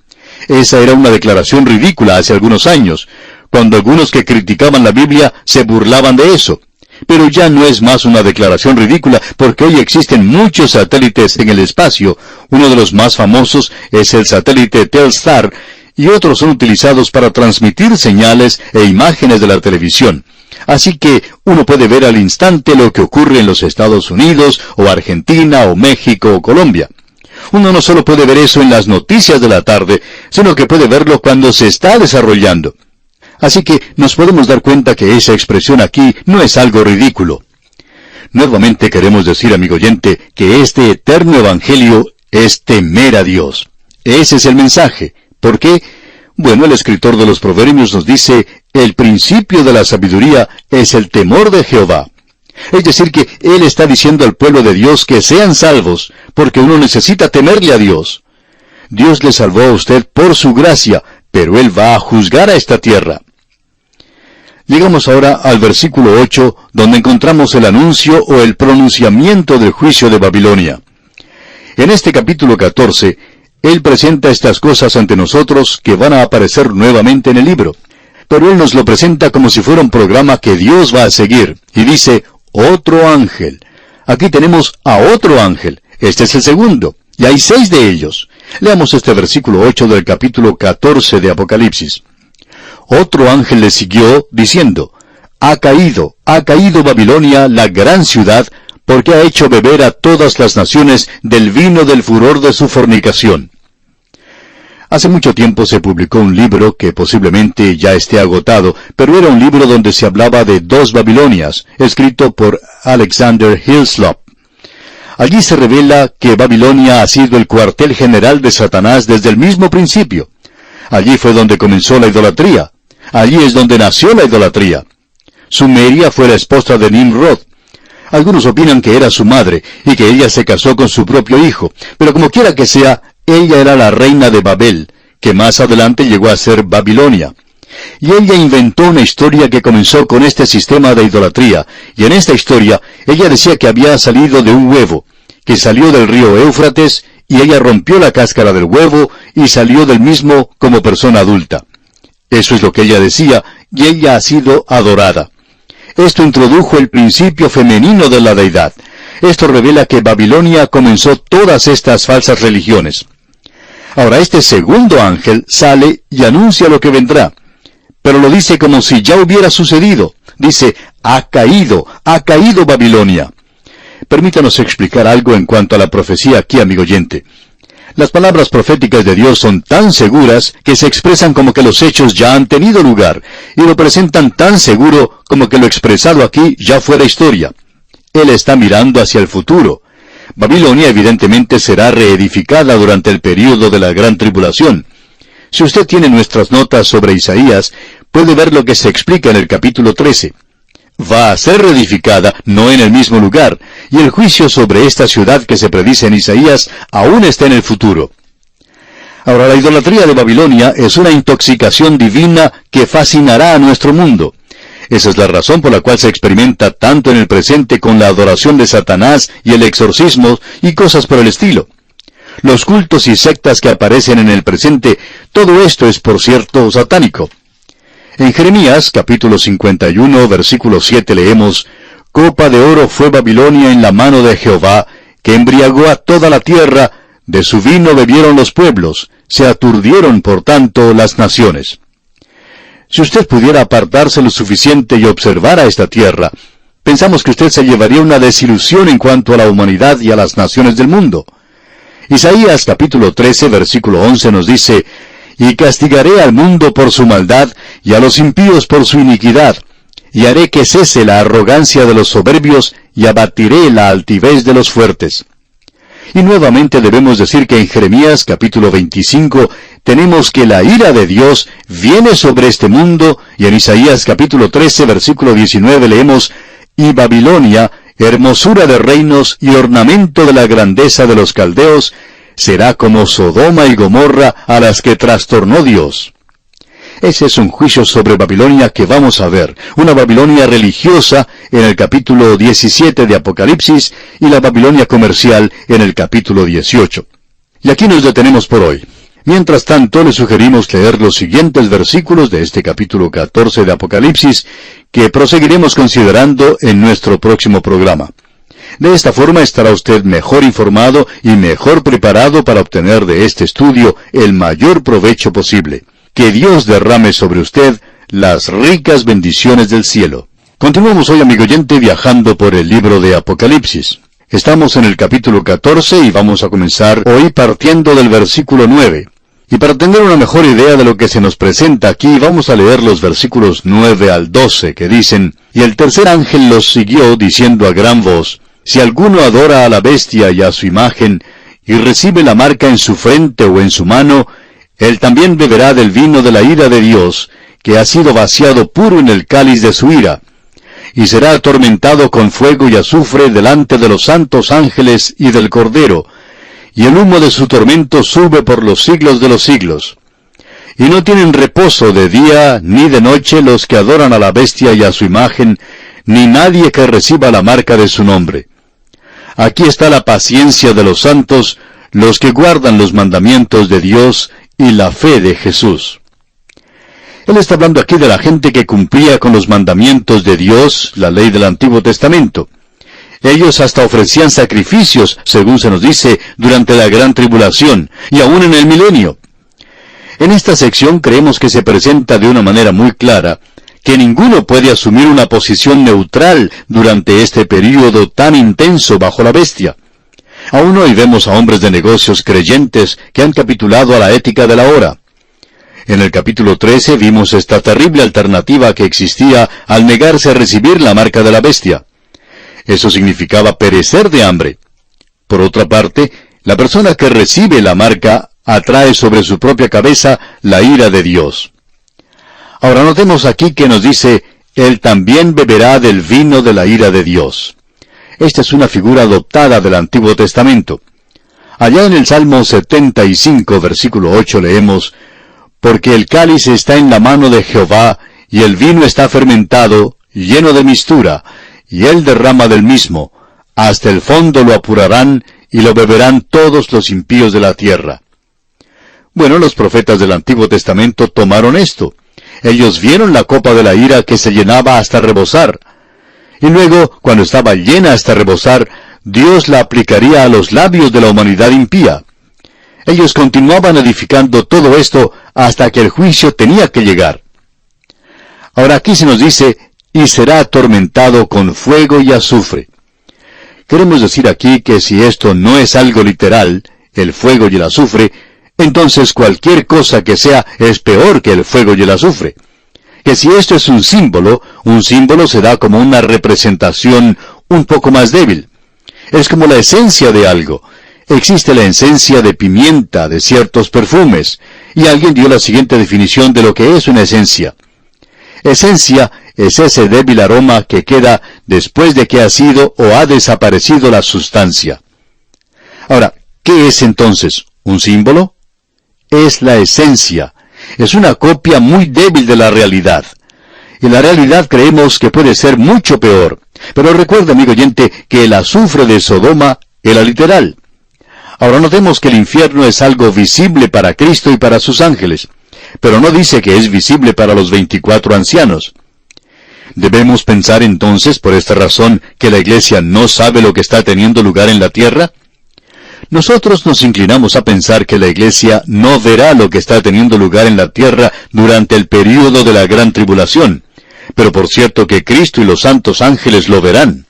Esa era una declaración ridícula hace algunos años, cuando algunos que criticaban la Biblia se burlaban de eso. Pero ya no es más una declaración ridícula, porque hoy existen muchos satélites en el espacio. Uno de los más famosos es el satélite Telstar, y otros son utilizados para transmitir señales e imágenes de la televisión. Así que uno puede ver al instante lo que ocurre en los Estados Unidos, o Argentina, o México, o Colombia. Uno no solo puede ver eso en las noticias de la tarde, sino que puede verlo cuando se está desarrollando. Así que nos podemos dar cuenta que esa expresión aquí no es algo ridículo. Nuevamente queremos decir, amigo oyente, que este eterno evangelio es temer a Dios. Ese es el mensaje. ¿Por qué? Bueno, el escritor de los Proverbios nos dice, el principio de la sabiduría es el temor de Jehová. Es decir, que Él está diciendo al pueblo de Dios que sean salvos, porque uno necesita temerle a Dios. Dios le salvó a usted por su gracia, pero Él va a juzgar a esta tierra. Llegamos ahora al versículo 8, donde encontramos el anuncio o el pronunciamiento del juicio de Babilonia. En este capítulo 14, Él presenta estas cosas ante nosotros que van a aparecer nuevamente en el libro. Pero Él nos lo presenta como si fuera un programa que Dios va a seguir, y dice, otro ángel. Aquí tenemos a otro ángel. Este es el segundo, y hay 6 de ellos. Leamos este versículo 8 del capítulo 14 de Apocalipsis. Otro ángel le siguió, diciendo, ha caído Babilonia, la gran ciudad, porque ha hecho beber a todas las naciones del vino del furor de su fornicación. Hace mucho tiempo se publicó un libro que posiblemente ya esté agotado, pero era un libro donde se hablaba de 2 Babilonias, escrito por Alexander Hislop. Allí se revela que Babilonia ha sido el cuartel general de Satanás desde el mismo principio. Allí fue donde comenzó la idolatría. Allí es donde nació la idolatría. Sumeria fue la esposa de Nimrod. Algunos opinan que era su madre, y que ella se casó con su propio hijo, pero como quiera que sea, ella era la reina de Babel, que más adelante llegó a ser Babilonia. Y ella inventó una historia que comenzó con este sistema de idolatría, y en esta historia, ella decía que había salido de un huevo, que salió del río Éufrates, y ella rompió la cáscara del huevo, y salió del mismo como persona adulta. Eso es lo que ella decía, y ella ha sido adorada. Esto introdujo el principio femenino de la deidad. Esto revela que Babilonia comenzó todas estas falsas religiones. Ahora este segundo ángel sale y anuncia lo que vendrá. Pero lo dice como si ya hubiera sucedido. Dice, ha caído Babilonia. Permítanos explicar algo en cuanto a la profecía aquí, amigo oyente. Las palabras proféticas de Dios son tan seguras que se expresan como que los hechos ya han tenido lugar, y lo presentan tan seguro como que lo expresado aquí ya fuera historia. Él está mirando hacia el futuro. Babilonia evidentemente será reedificada durante el período de la gran tribulación. Si usted tiene nuestras notas sobre Isaías, puede ver lo que se explica en el capítulo 13. Va a ser reedificada, no en el mismo lugar, y el juicio sobre esta ciudad que se predice en Isaías aún está en el futuro. Ahora, la idolatría de Babilonia es una intoxicación divina que fascinará a nuestro mundo. Esa es la razón por la cual se experimenta tanto en el presente con la adoración de Satanás y el exorcismo y cosas por el estilo. Los cultos y sectas que aparecen en el presente, todo esto es, por cierto, satánico. En Jeremías, capítulo 51, versículo 7, leemos, «Copa de oro fue Babilonia en la mano de Jehová, que embriagó a toda la tierra, de su vino bebieron los pueblos, se aturdieron por tanto las naciones». Si usted pudiera apartarse lo suficiente y observar a esta tierra, pensamos que usted se llevaría una desilusión en cuanto a la humanidad y a las naciones del mundo. Isaías capítulo 13, versículo 11 nos dice, y castigaré al mundo por su maldad, y a los impíos por su iniquidad, y haré que cese la arrogancia de los soberbios, y abatiré la altivez de los fuertes. Y nuevamente debemos decir que en Jeremías capítulo 25 tenemos que la ira de Dios viene sobre este mundo, y en Isaías capítulo 13 versículo 19 leemos, y Babilonia, hermosura de reinos y ornamento de la grandeza de los caldeos, será como Sodoma y Gomorra a las que trastornó Dios. Ese es un juicio sobre Babilonia que vamos a ver, una Babilonia religiosa en el capítulo 17 de Apocalipsis y la Babilonia comercial en el capítulo 18. Y aquí nos detenemos por hoy. Mientras tanto, le sugerimos leer los siguientes versículos de este capítulo 14 de Apocalipsis, que proseguiremos considerando en nuestro próximo programa. De esta forma estará usted mejor informado y mejor preparado para obtener de este estudio el mayor provecho posible. Que Dios derrame sobre usted las ricas bendiciones del cielo. Continuamos hoy, amigo oyente, viajando por el libro de Apocalipsis. Estamos en el capítulo 14 y vamos a comenzar hoy partiendo del versículo 9. Y para tener una mejor idea de lo que se nos presenta aquí, vamos a leer los versículos 9 al 12, que dicen, y el tercer ángel los siguió, diciendo a gran voz, si alguno adora a la bestia y a su imagen, y recibe la marca en su frente o en su mano, él también beberá del vino de la ira de Dios, que ha sido vaciado puro en el cáliz de su ira, y será atormentado con fuego y azufre delante de los santos ángeles y del Cordero, y el humo de su tormento sube por los siglos de los siglos. Y no tienen reposo de día ni de noche los que adoran a la bestia y a su imagen, ni nadie que reciba la marca de su nombre. Aquí está la paciencia de los santos, los que guardan los mandamientos de Dios y la fe de Jesús. Él está hablando aquí de la gente que cumplía con los mandamientos de Dios, la ley del Antiguo Testamento. Ellos hasta ofrecían sacrificios, según se nos dice, durante la gran tribulación, y aún en el milenio. En esta sección creemos que se presenta de una manera muy clara que ninguno puede asumir una posición neutral durante este período tan intenso bajo la bestia. Aún hoy vemos a hombres de negocios creyentes que han capitulado a la ética de la hora. En el capítulo 13 vimos esta terrible alternativa que existía al negarse a recibir la marca de la bestia. Eso significaba perecer de hambre. Por otra parte, la persona que recibe la marca atrae sobre su propia cabeza la ira de Dios. Ahora notemos aquí que nos dice, él también beberá del vino de la ira de Dios. Esta es una figura adoptada del Antiguo Testamento. Allá en el Salmo 75, versículo 8 leemos, porque el cáliz está en la mano de Jehová, y el vino está fermentado, lleno de mistura, y él derrama del mismo, hasta el fondo lo apurarán, y lo beberán todos los impíos de la tierra. Bueno, los profetas del Antiguo Testamento tomaron esto. Ellos vieron la copa de la ira que se llenaba hasta rebosar. Y luego, cuando estaba llena hasta rebosar, Dios la aplicaría a los labios de la humanidad impía. Ellos continuaban edificando todo esto hasta que el juicio tenía que llegar. Ahora aquí se nos dice, y será atormentado con fuego y azufre. Queremos decir aquí que si esto no es algo literal, el fuego y el azufre, entonces cualquier cosa que sea es peor que el fuego y el azufre. Que si esto es un símbolo se da como una representación un poco más débil. Es como la esencia de algo. Existe la esencia de pimienta, de ciertos perfumes, y alguien dio la siguiente definición de lo que es una esencia. Esencia es ese débil aroma que queda después de que ha sido o ha desaparecido la sustancia. Ahora, ¿qué es entonces? ¿Un símbolo? Es la esencia. Es una copia muy débil de la realidad. Y la realidad creemos que puede ser mucho peor. Pero recuerda, amigo oyente, que el azufre de Sodoma era literal. Ahora notemos que el infierno es algo visible para Cristo y para sus ángeles, pero no dice que es visible para los 24 ancianos. ¿Debemos pensar entonces, por esta razón, que la iglesia no sabe lo que está teniendo lugar en la tierra? Nosotros nos inclinamos a pensar que la iglesia no verá lo que está teniendo lugar en la tierra durante el período de la gran tribulación, pero por cierto que Cristo y los santos ángeles lo verán.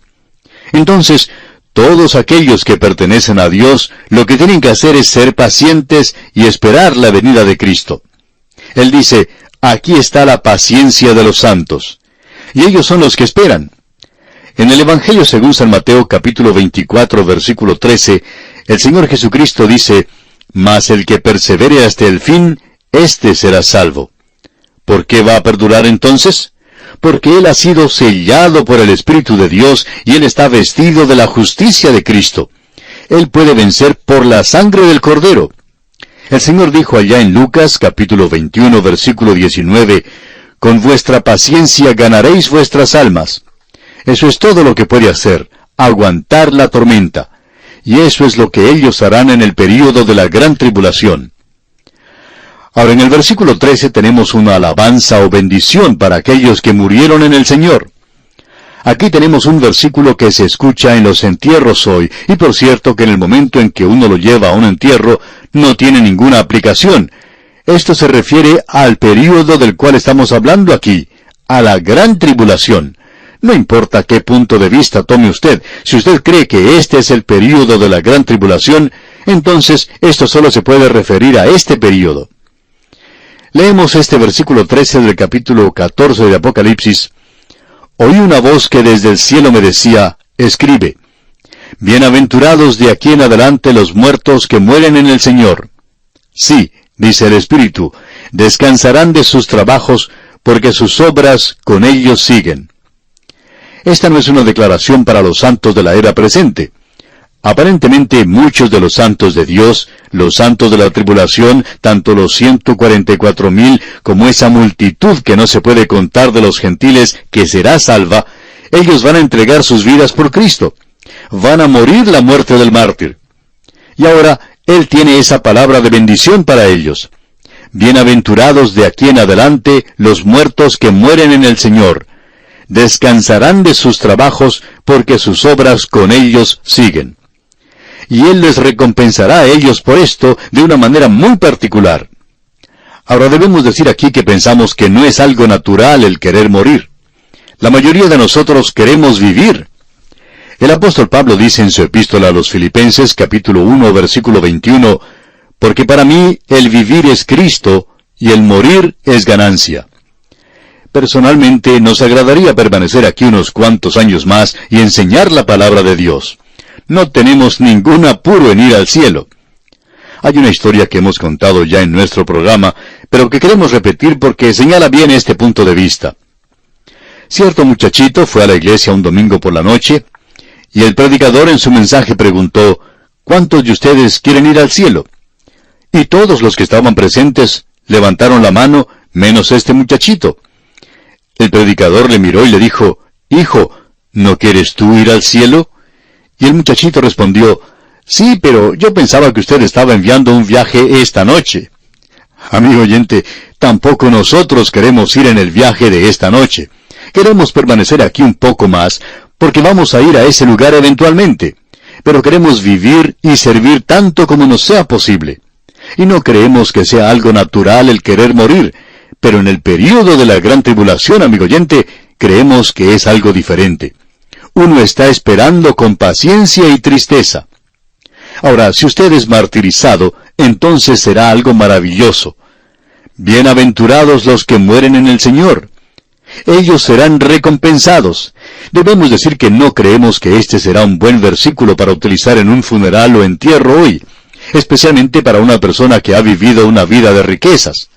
Entonces, todos aquellos que pertenecen a Dios, lo que tienen que hacer es ser pacientes y esperar la venida de Cristo. Él dice, aquí está la paciencia de los santos. Y ellos son los que esperan. En el Evangelio según San Mateo capítulo 24, versículo 13, el Señor Jesucristo dice, mas el que persevere hasta el fin, éste será salvo. ¿Por qué va a perdurar entonces? Porque él ha sido sellado por el Espíritu de Dios y él está vestido de la justicia de Cristo. Él puede vencer por la sangre del Cordero. El Señor dijo allá en Lucas capítulo 21, versículo 19, con vuestra paciencia ganaréis vuestras almas. Eso es todo lo que puede hacer, aguantar la tormenta. Y eso es lo que ellos harán en el período de la gran tribulación. Ahora en el versículo 13 tenemos una alabanza o bendición para aquellos que murieron en el Señor. Aquí tenemos un versículo que se escucha en los entierros hoy, y por cierto que en el momento en que uno lo lleva a un entierro, no tiene ninguna aplicación. Esto se refiere al período del cual estamos hablando aquí, a la gran tribulación. No importa qué punto de vista tome usted, si usted cree que este es el período de la gran tribulación, entonces esto solo se puede referir a este período. Leemos este versículo 13 del capítulo 14 de Apocalipsis. Oí una voz que desde el cielo me decía, escribe, bienaventurados de aquí en adelante los muertos que mueren en el Señor. Sí, dice el Espíritu, descansarán de sus trabajos, porque sus obras con ellos siguen. Esta no es una declaración para los santos de la era presente. Aparentemente muchos de los santos de Dios, los santos de la tribulación, tanto los 144,000 como esa multitud que no se puede contar de los gentiles que será salva, ellos van a entregar sus vidas por Cristo. Van a morir la muerte del mártir. Y ahora, Él tiene esa palabra de bendición para ellos. Bienaventurados de aquí en adelante los muertos que mueren en el Señor. Descansarán de sus trabajos, porque sus obras con ellos siguen. Y Él les recompensará a ellos por esto de una manera muy particular. Ahora debemos decir aquí que pensamos que no es algo natural el querer morir. La mayoría de nosotros queremos vivir. El apóstol Pablo dice en su epístola a los Filipenses, capítulo 1, versículo 21, porque para mí el vivir es Cristo y el morir es ganancia. Personalmente nos agradaría permanecer aquí unos cuantos años más y enseñar la palabra de Dios. No tenemos ningún apuro en ir al cielo. Hay una historia que hemos contado ya en nuestro programa, pero que queremos repetir porque señala bien este punto de vista. Cierto muchachito fue a la iglesia un domingo por la noche, y el predicador en su mensaje preguntó, ¿cuántos de ustedes quieren ir al cielo? Y todos los que estaban presentes levantaron la mano, menos este muchachito. El predicador le miró y le dijo, hijo, ¿no quieres tú ir al cielo? Y el muchachito respondió, sí, pero yo pensaba que usted estaba enviando un viaje esta noche. Amigo oyente, tampoco nosotros queremos ir en el viaje de esta noche. Queremos permanecer aquí un poco más, porque vamos a ir a ese lugar eventualmente. Pero queremos vivir y servir tanto como nos sea posible. Y no creemos que sea algo natural el querer morir, pero en el período de la gran tribulación, amigo oyente, creemos que es algo diferente. Uno está esperando con paciencia y tristeza. Ahora, si usted es martirizado, entonces será algo maravilloso. Bienaventurados los que mueren en el Señor. Ellos serán recompensados. Debemos decir que no creemos que este será un buen versículo para utilizar en un funeral o entierro hoy, especialmente para una persona que ha vivido una vida de riquezas.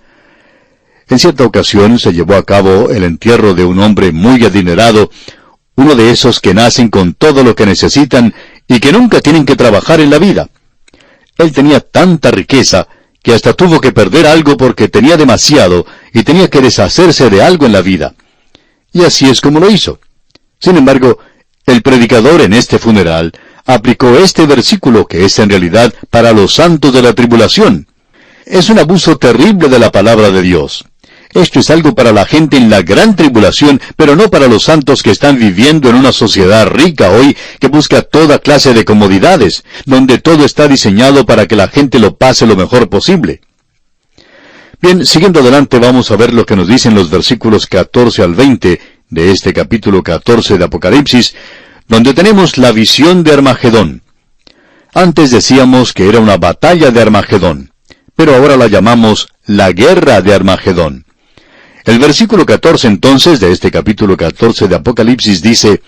En cierta ocasión se llevó a cabo el entierro de un hombre muy adinerado, uno de esos que nacen con todo lo que necesitan y que nunca tienen que trabajar en la vida. Él tenía tanta riqueza que hasta tuvo que perder algo porque tenía demasiado y tenía que deshacerse de algo en la vida. Y así es como lo hizo. Sin embargo, el predicador en este funeral aplicó este versículo que es en realidad para los santos de la tribulación. Es un abuso terrible de la palabra de Dios. Esto es algo para la gente en la gran tribulación, pero no para los santos que están viviendo en una sociedad rica hoy que busca toda clase de comodidades, donde todo está diseñado para que la gente lo pase lo mejor posible. Bien, siguiendo adelante vamos a ver lo que nos dicen los versículos 14 al 20 de este capítulo 14 de Apocalipsis, donde tenemos la visión de Armagedón. Antes decíamos que era una batalla de Armagedón, pero ahora la llamamos la guerra de Armagedón. El versículo 14 entonces de este capítulo 14 de Apocalipsis dice: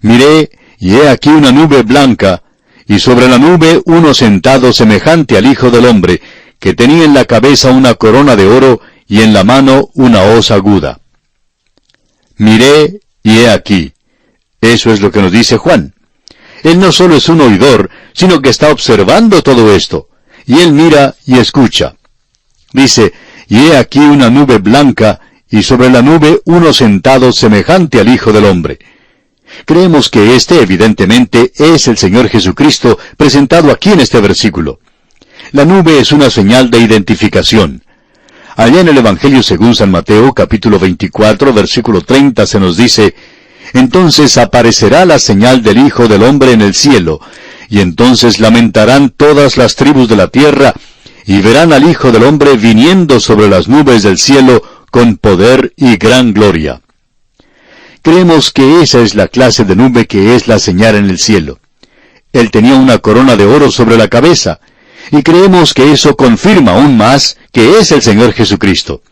Miré, y he aquí una nube blanca, y sobre la nube uno sentado semejante al Hijo del Hombre, que tenía en la cabeza una corona de oro, y en la mano una hoz aguda. Miré, y he aquí. Eso es lo que nos dice Juan. Él no solo es un oidor, sino que está observando todo esto, y él mira y escucha. Dice: Y he aquí una nube blanca, y sobre la nube uno sentado semejante al Hijo del Hombre. Creemos que este evidentemente es el Señor Jesucristo presentado aquí en este versículo. La nube es una señal de identificación. Allá en el Evangelio según San Mateo, capítulo 24, versículo 30, se nos dice: Entonces aparecerá la señal del Hijo del Hombre en el cielo, y entonces lamentarán todas las tribus de la tierra, y verán al Hijo del Hombre viniendo sobre las nubes del cielo con poder y gran gloria. Creemos que esa es la clase de nube que es la señal en el cielo. Él tenía una corona de oro sobre la cabeza, y creemos que eso confirma aún más que es el Señor Jesucristo.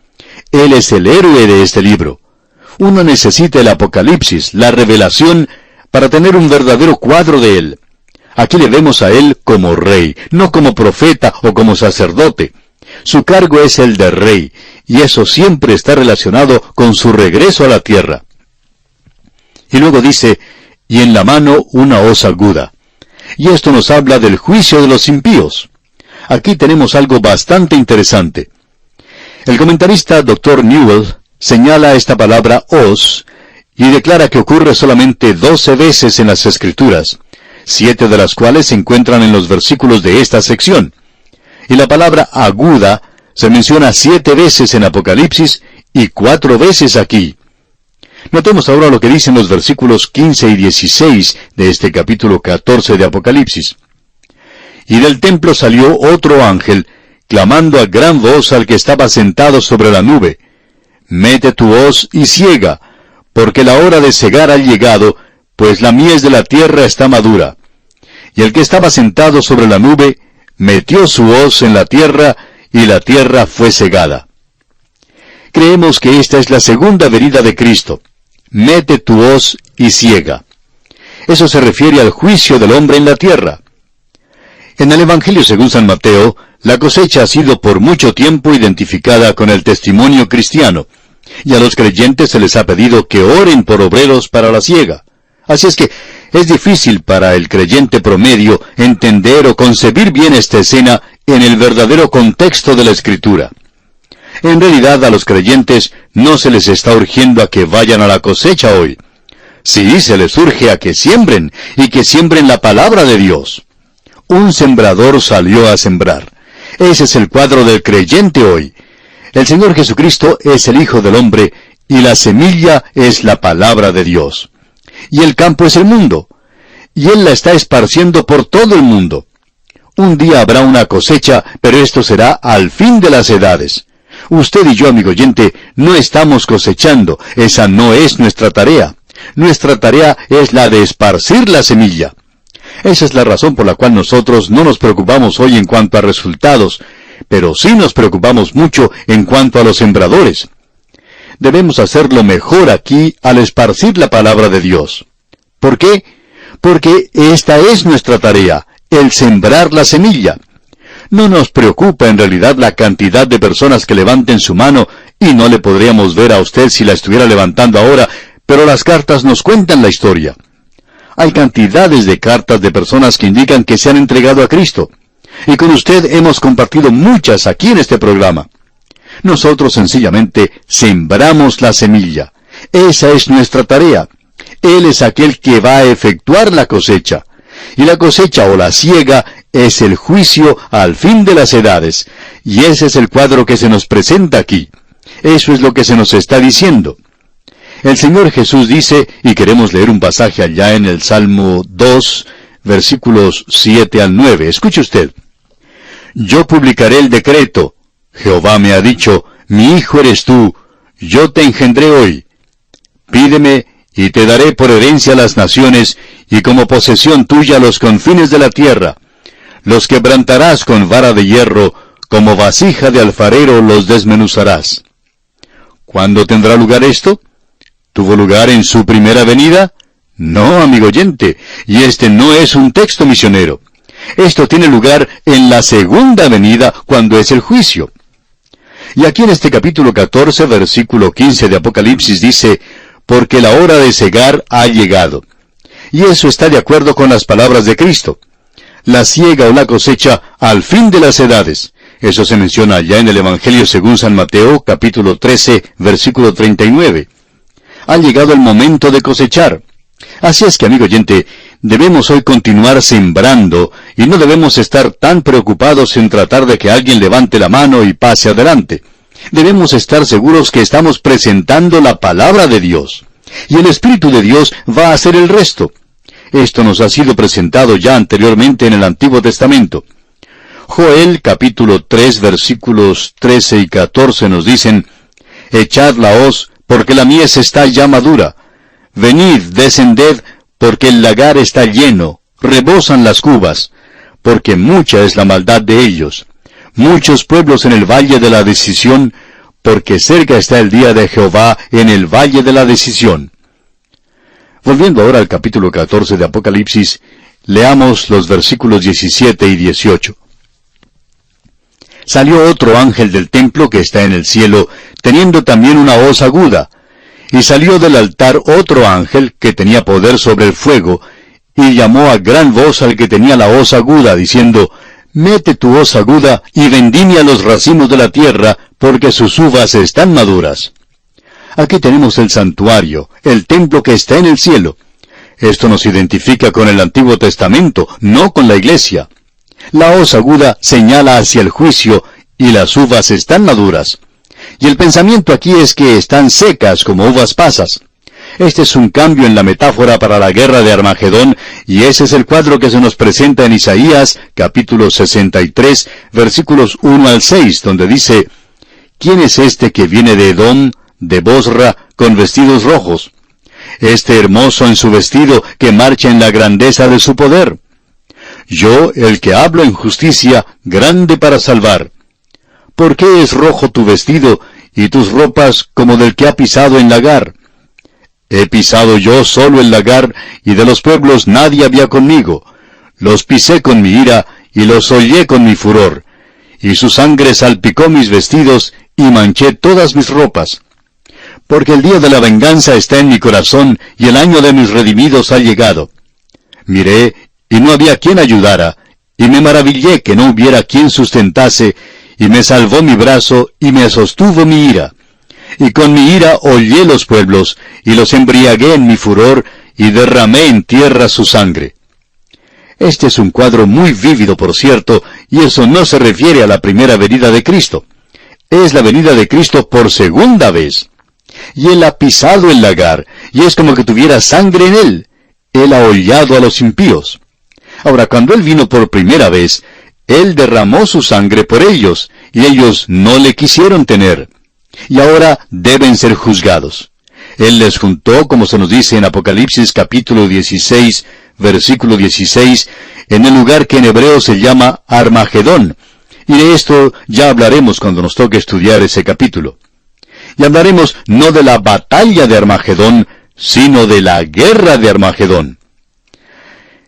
Él es el héroe de este libro. Uno necesita el Apocalipsis, la revelación, para tener un verdadero cuadro de Él. Aquí le vemos a Él como rey, no como profeta o como sacerdote. Su cargo es el de rey, y eso siempre está relacionado con su regreso a la tierra. Y luego dice: y en la mano una hoz aguda. Y esto nos habla del juicio de los impíos. Aquí tenemos algo bastante interesante. El comentarista Dr. Newell señala esta palabra hoz y declara que ocurre solamente 12 veces en las Escrituras, 7 de las cuales se encuentran en los versículos de esta sección. Y la palabra aguda se menciona 7 veces en Apocalipsis y 4 veces aquí. Notemos ahora lo que dicen los versículos 15 y 16 de este capítulo 14 de Apocalipsis. Y del templo salió otro ángel, clamando a gran voz al que estaba sentado sobre la nube: Mete tu hoz y siega, porque la hora de segar ha llegado, pues la mies de la tierra está madura. Y el que estaba sentado sobre la nube metió su hoz en la tierra, y la tierra fue segada. Creemos que esta es la segunda venida de Cristo. Mete tu hoz y siega. Eso se refiere al juicio del hombre en la tierra. En el Evangelio según San Mateo, la cosecha ha sido por mucho tiempo identificada con el testimonio cristiano, y a los creyentes se les ha pedido que oren por obreros para la siega. Así es que es difícil para el creyente promedio entender o concebir bien esta escena en el verdadero contexto de la Escritura. En realidad a los creyentes no se les está urgiendo a que vayan a la cosecha hoy. Sí, se les urge a que siembren, y que siembren la palabra de Dios. Un sembrador salió a sembrar. Ese es el cuadro del creyente hoy. El Señor Jesucristo es el Hijo del Hombre, y la semilla es la palabra de Dios. Y el campo es el mundo, y Él la está esparciendo por todo el mundo. Un día habrá una cosecha, pero esto será al fin de las edades. Usted y yo, amigo oyente, no estamos cosechando. Esa no es nuestra tarea. Nuestra tarea es la de esparcir la semilla. Esa es la razón por la cual nosotros no nos preocupamos hoy en cuanto a resultados, pero sí nos preocupamos mucho en cuanto a los sembradores. Debemos hacerlo mejor aquí al esparcir la palabra de Dios. ¿Por qué? Porque esta es nuestra tarea, el sembrar la semilla. No nos preocupa en realidad la cantidad de personas que levanten su mano, y no le podríamos ver a usted si la estuviera levantando ahora, pero las cartas nos cuentan la historia. Hay cantidades de cartas de personas que indican que se han entregado a Cristo. Y con usted hemos compartido muchas aquí en este programa. Nosotros sencillamente sembramos la semilla. Esa es nuestra tarea. Él es aquel que va a efectuar la cosecha. Y la cosecha o la siega es el juicio al fin de las edades. Y ese es el cuadro que se nos presenta aquí. Eso es lo que se nos está diciendo. El Señor Jesús dice, y queremos leer un pasaje allá en el Salmo 2, versículos 7 al 9. Escuche usted. Yo publicaré el decreto. Jehová me ha dicho, mi hijo eres tú, yo te engendré hoy. Pídeme, y te daré por herencia las naciones, y como posesión tuya los confines de la tierra. Los quebrantarás con vara de hierro, como vasija de alfarero los desmenuzarás. ¿Cuándo tendrá lugar esto? ¿Tuvo lugar en su primera venida? No, amigo oyente, y este no es un texto misionero. Esto tiene lugar en la segunda venida, cuando es el juicio. Y aquí en este capítulo 14, versículo 15 de Apocalipsis dice, porque la hora de segar ha llegado. Y eso está de acuerdo con las palabras de Cristo. La siega o la cosecha al fin de las edades. Eso se menciona allá en el Evangelio según San Mateo, capítulo 13, versículo 39. Ha llegado el momento de cosechar. Así es que, amigo oyente, debemos hoy continuar sembrando y no debemos estar tan preocupados en tratar de que alguien levante la mano y pase adelante. Debemos estar seguros que estamos presentando la palabra de Dios. Y el Espíritu de Dios va a hacer el resto. Esto nos ha sido presentado ya anteriormente en el Antiguo Testamento. Joel capítulo 3 versículos 13 y 14 nos dicen, echad la hoz, porque la mies está ya madura. Venid, descended, porque el lagar está lleno, rebosan las cubas, porque mucha es la maldad de ellos. Muchos pueblos en el valle de la decisión, porque cerca está el día de Jehová en el valle de la decisión. Volviendo ahora al capítulo 14 de Apocalipsis, leamos los versículos 17 y 18. Salió otro ángel del templo que está en el cielo, teniendo también una hoz aguda. Y salió del altar otro ángel que tenía poder sobre el fuego, y llamó a gran voz al que tenía la hoz aguda, diciendo, mete tu hoz aguda y vendimia los racimos de la tierra, porque sus uvas están maduras. Aquí tenemos el santuario, el templo que está en el cielo. Esto nos identifica con el Antiguo Testamento, no con la iglesia. La hoz aguda señala hacia el juicio, y las uvas están maduras. Y el pensamiento aquí es que están secas como uvas pasas. Este es un cambio en la metáfora para la guerra de Armagedón, y ese es el cuadro que se nos presenta en Isaías, capítulo 63, versículos 1 al 6, donde dice, ¿quién es este que viene de Edom, de Bosra, con vestidos rojos? Este hermoso en su vestido, que marcha en la grandeza de su poder. Yo, el que hablo en justicia, grande para salvar. ¿Por qué es rojo tu vestido, y tus ropas como del que ha pisado en lagar? He pisado yo solo el lagar, y de los pueblos nadie había conmigo. Los pisé con mi ira, y los hollé con mi furor. Y su sangre salpicó mis vestidos, y manché todas mis ropas. Porque el día de la venganza está en mi corazón, y el año de mis redimidos ha llegado. Miré, y no había quien ayudara, y me maravillé que no hubiera quien sustentase, y me salvó mi brazo, y me sostuvo mi ira. Y con mi ira hollé los pueblos, y los embriagué en mi furor, y derramé en tierra su sangre. Este es un cuadro muy vívido, por cierto, y eso no se refiere a la primera venida de Cristo. Es la venida de Cristo por segunda vez. Y Él ha pisado el lagar, y es como que tuviera sangre en Él. Él ha hollado a los impíos. Ahora, cuando Él vino por primera vez, Él derramó su sangre por ellos, y ellos no le quisieron tener. Y ahora deben ser juzgados. Él les juntó, como se nos dice en Apocalipsis capítulo 16, versículo 16, en el lugar que en hebreo se llama Armagedón. Y de esto ya hablaremos cuando nos toque estudiar ese capítulo. Y hablaremos no de la batalla de Armagedón, sino de la guerra de Armagedón.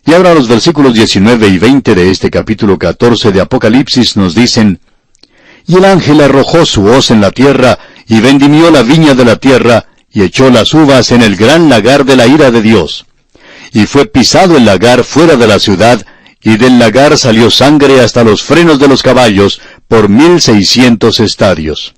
Y ahora los versículos 19 y 20 de este capítulo 14 de Apocalipsis nos dicen, y el ángel arrojó su hoz en la tierra, y vendimió la viña de la tierra, y echó las uvas en el gran lagar de la ira de Dios. Y fue pisado el lagar fuera de la ciudad, y del lagar salió sangre hasta los frenos de los caballos, por 1600 estadios.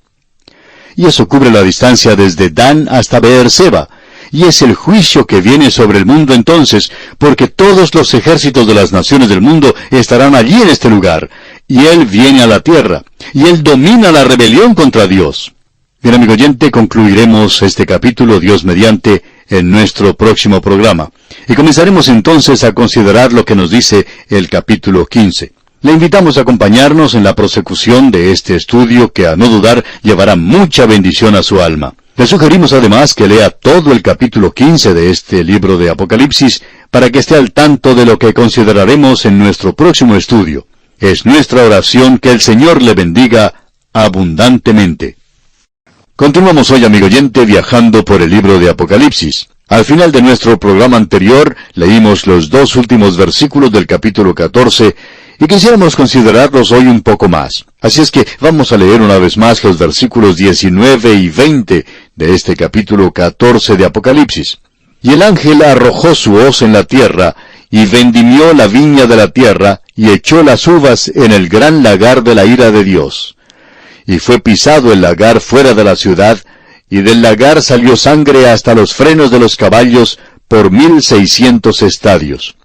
Y eso cubre la distancia desde Dan hasta Beerseba, y es el juicio que viene sobre el mundo entonces, porque todos los ejércitos de las naciones del mundo estarán allí en este lugar, y Él viene a la tierra, y Él domina la rebelión contra Dios. Bien, amigo oyente, concluiremos este capítulo, Dios mediante, en nuestro próximo programa. Y comenzaremos entonces a considerar lo que nos dice el capítulo 15. Le invitamos a acompañarnos en la prosecución de este estudio que, a no dudar, llevará mucha bendición a su alma. Le sugerimos además que lea todo el capítulo 15 de este libro de Apocalipsis para que esté al tanto de lo que consideraremos en nuestro próximo estudio. Es nuestra oración que el Señor le bendiga abundantemente. Continuamos hoy, amigo oyente, viajando por el libro de Apocalipsis. Al final de nuestro programa anterior, leímos los 2 últimos versículos del capítulo 14, y quisiéramos considerarlos hoy un poco más. Así es que vamos a leer una vez más los versículos 19 y 20 de este capítulo 14 de Apocalipsis. Y el ángel arrojó su hoz en la tierra, y vendimió la viña de la tierra, y echó las uvas en el gran lagar de la ira de Dios. Y fue pisado el lagar fuera de la ciudad, y del lagar salió sangre hasta los frenos de los caballos por 1600 estadios.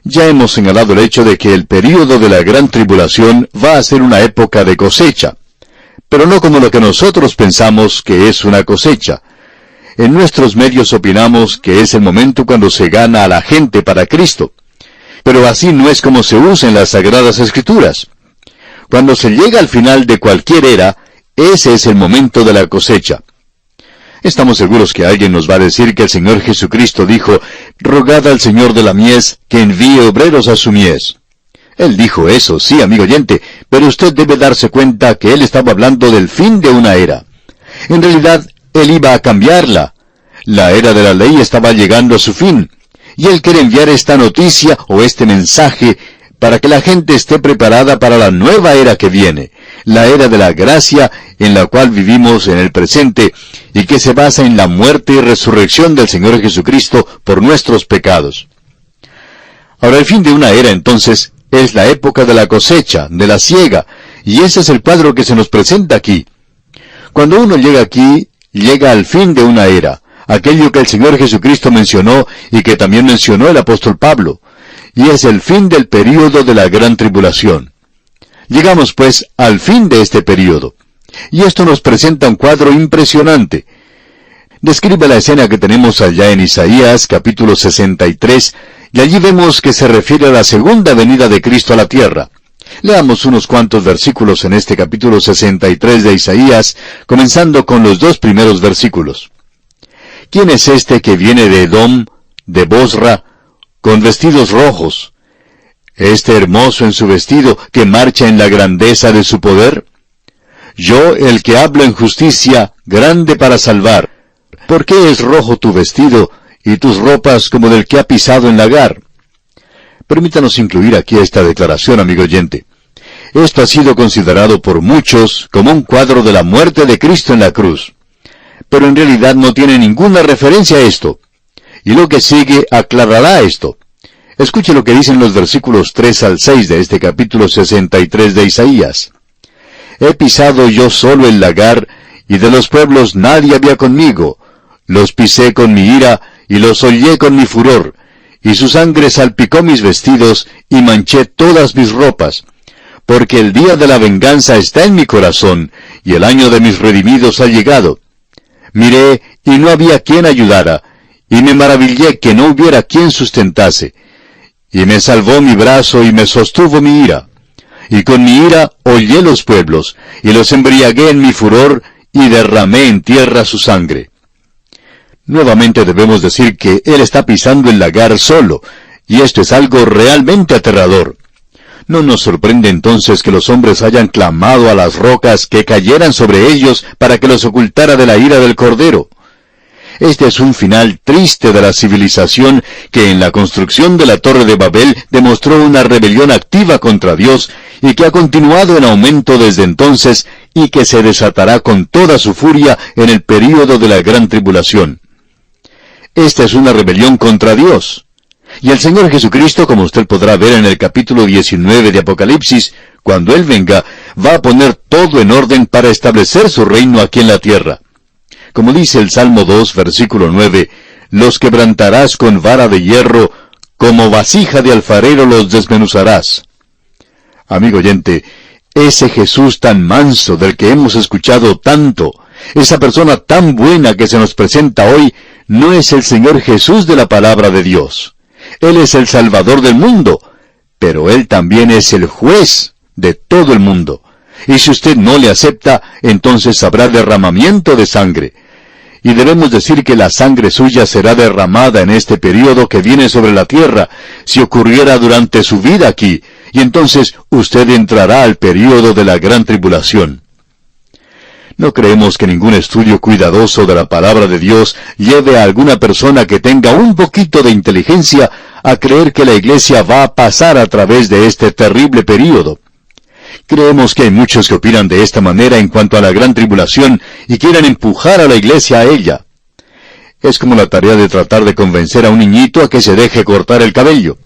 Ya hemos señalado el hecho de que el período de la gran tribulación va a ser una época de cosecha, pero no como lo que nosotros pensamos que es una cosecha. En nuestros medios opinamos que es el momento cuando se gana a la gente para Cristo, pero así no es como se usa en las Sagradas Escrituras. Cuando se llega al final de cualquier era, ese es el momento de la cosecha. Estamos seguros que alguien nos va a decir que el Señor Jesucristo dijo, «Rogad al Señor de la mies que envíe obreros a su mies». Él dijo eso, sí, amigo oyente, pero usted debe darse cuenta que Él estaba hablando del fin de una era. En realidad, Él iba a cambiarla. La era de la ley estaba llegando a su fin, y Él quiere enviar esta noticia o este mensaje para que la gente esté preparada para la nueva era que viene, la era de la gracia en la cual vivimos en el presente y que se basa en la muerte y resurrección del Señor Jesucristo por nuestros pecados. Ahora, el fin de una era, entonces, es la época de la cosecha, de la siega, y ese es el cuadro que se nos presenta aquí. Cuando uno llega aquí, llega al fin de una era, aquello que el Señor Jesucristo mencionó y que también mencionó el apóstol Pablo, y es el fin del período de la gran tribulación. Llegamos, pues, al fin de este período. Y esto nos presenta un cuadro impresionante. Describe la escena que tenemos allá en Isaías, capítulo 63, y allí vemos que se refiere a la segunda venida de Cristo a la tierra. Leamos unos cuantos versículos en este capítulo 63 de Isaías, comenzando con los 2 primeros versículos. ¿Quién es este que viene de Edom, de Bosra, con vestidos rojos? Este hermoso en su vestido, que marcha en la grandeza de su poder. Yo, el que hablo en justicia, grande para salvar. ¿Por qué es rojo tu vestido, y tus ropas como del que ha pisado en lagar? Permítanos incluir aquí esta declaración, amigo oyente. Esto ha sido considerado por muchos como un cuadro de la muerte de Cristo en la cruz. Pero en realidad no tiene ninguna referencia a esto. Y lo que sigue aclarará esto. Escuche lo que dicen los versículos 3 al 6 de este capítulo 63 de Isaías. He pisado yo solo el lagar, y de los pueblos nadie había conmigo. Los pisé con mi ira, y los hollé con mi furor, y su sangre salpicó mis vestidos, y manché todas mis ropas. Porque el día de la venganza está en mi corazón, y el año de mis redimidos ha llegado. Miré, y no había quien ayudara, y me maravillé que no hubiera quien sustentase. Y me salvó mi brazo, y me sostuvo mi ira. Y con mi ira hollé los pueblos, y los embriagué en mi furor, y derramé en tierra su sangre. Nuevamente debemos decir que Él está pisando el lagar solo, y esto es algo realmente aterrador. No nos sorprende entonces que los hombres hayan clamado a las rocas que cayeran sobre ellos para que los ocultara de la ira del Cordero. Este es un final triste de la civilización que en la construcción de la Torre de Babel demostró una rebelión activa contra Dios y que ha continuado en aumento desde entonces y que se desatará con toda su furia en el período de la gran tribulación. Esta es una rebelión contra Dios. Y el Señor Jesucristo, como usted podrá ver en el capítulo 19 de Apocalipsis, cuando Él venga, va a poner todo en orden para establecer su reino aquí en la tierra. Como dice el Salmo 2, versículo 9, «Los quebrantarás con vara de hierro, como vasija de alfarero los desmenuzarás». Amigo oyente, ese Jesús tan manso del que hemos escuchado tanto, esa persona tan buena que se nos presenta hoy, no es el Señor Jesús de la palabra de Dios. Él es el Salvador del mundo, pero Él también es el juez de todo el mundo. Y si usted no le acepta, entonces habrá derramamiento de sangre. Y debemos decir que la sangre suya será derramada en este período que viene sobre la tierra, si ocurriera durante su vida aquí, y entonces usted entrará al período de la gran tribulación. No creemos que ningún estudio cuidadoso de la palabra de Dios lleve a alguna persona que tenga un poquito de inteligencia a creer que la iglesia va a pasar a través de este terrible período. Creemos que hay muchos que opinan de esta manera en cuanto a la gran tribulación y quieren empujar a la iglesia a ella. Es como la tarea de tratar de convencer a un niñito a que se deje cortar el cabello.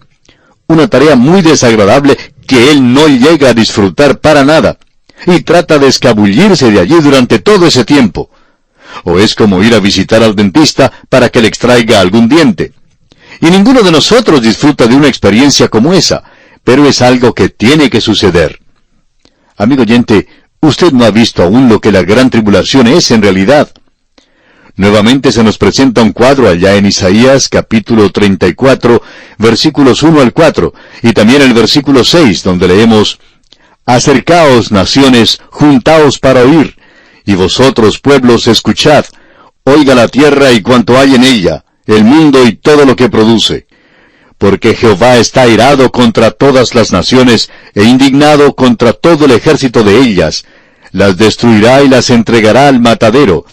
Una tarea muy desagradable que él no llega a disfrutar para nada, y trata de escabullirse de allí durante todo ese tiempo. O es como ir a visitar al dentista para que le extraiga algún diente. Y ninguno de nosotros disfruta de una experiencia como esa, pero es algo que tiene que suceder. Amigo oyente, usted no ha visto aún lo que la gran tribulación es en realidad. Nuevamente se nos presenta un cuadro allá en Isaías capítulo 34, versículos 1 al 4, y también el versículo 6, donde leemos: Acercaos, naciones, juntaos para oír, y vosotros, pueblos, escuchad. Oiga la tierra y cuanto hay en ella, el mundo y todo lo que produce. Porque Jehová está airado contra todas las naciones, e indignado contra todo el ejército de ellas. Las destruirá y las entregará al matadero,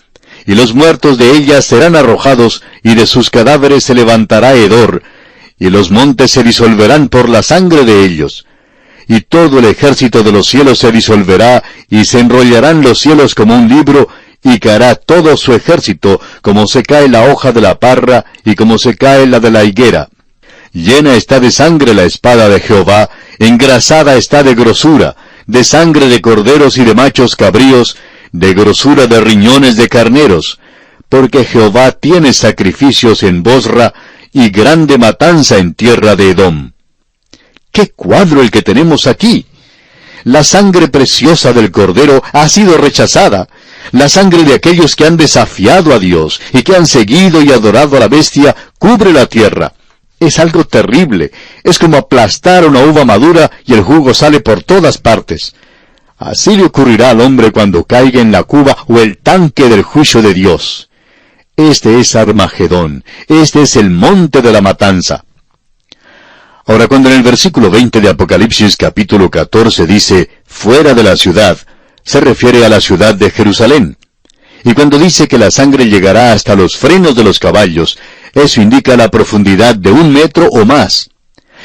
y los muertos de ellas serán arrojados, y de sus cadáveres se levantará hedor, y los montes se disolverán por la sangre de ellos. Y todo el ejército de los cielos se disolverá, y se enrollarán los cielos como un libro, y caerá todo su ejército, como se cae la hoja de la parra, y como se cae la de la higuera. Llena está de sangre la espada de Jehová, engrasada está de grosura, de sangre de corderos y de machos cabríos, de grosura de riñones de carneros, porque Jehová tiene sacrificios en Bosra, y grande matanza en tierra de Edom. ¡Qué cuadro el que tenemos aquí! La sangre preciosa del Cordero ha sido rechazada. La sangre de aquellos que han desafiado a Dios y que han seguido y adorado a la bestia cubre la tierra. Es algo terrible. Es como aplastar una uva madura y el jugo sale por todas partes. Así le ocurrirá al hombre cuando caiga en la cuba o el tanque del juicio de Dios. Este es Armagedón. Este es el monte de la matanza. Ahora, cuando en el versículo 20 de Apocalipsis capítulo 14 dice, fuera de la ciudad, se refiere a la ciudad de Jerusalén. Y cuando dice que la sangre llegará hasta los frenos de los caballos, eso indica la profundidad de 1 metro o más.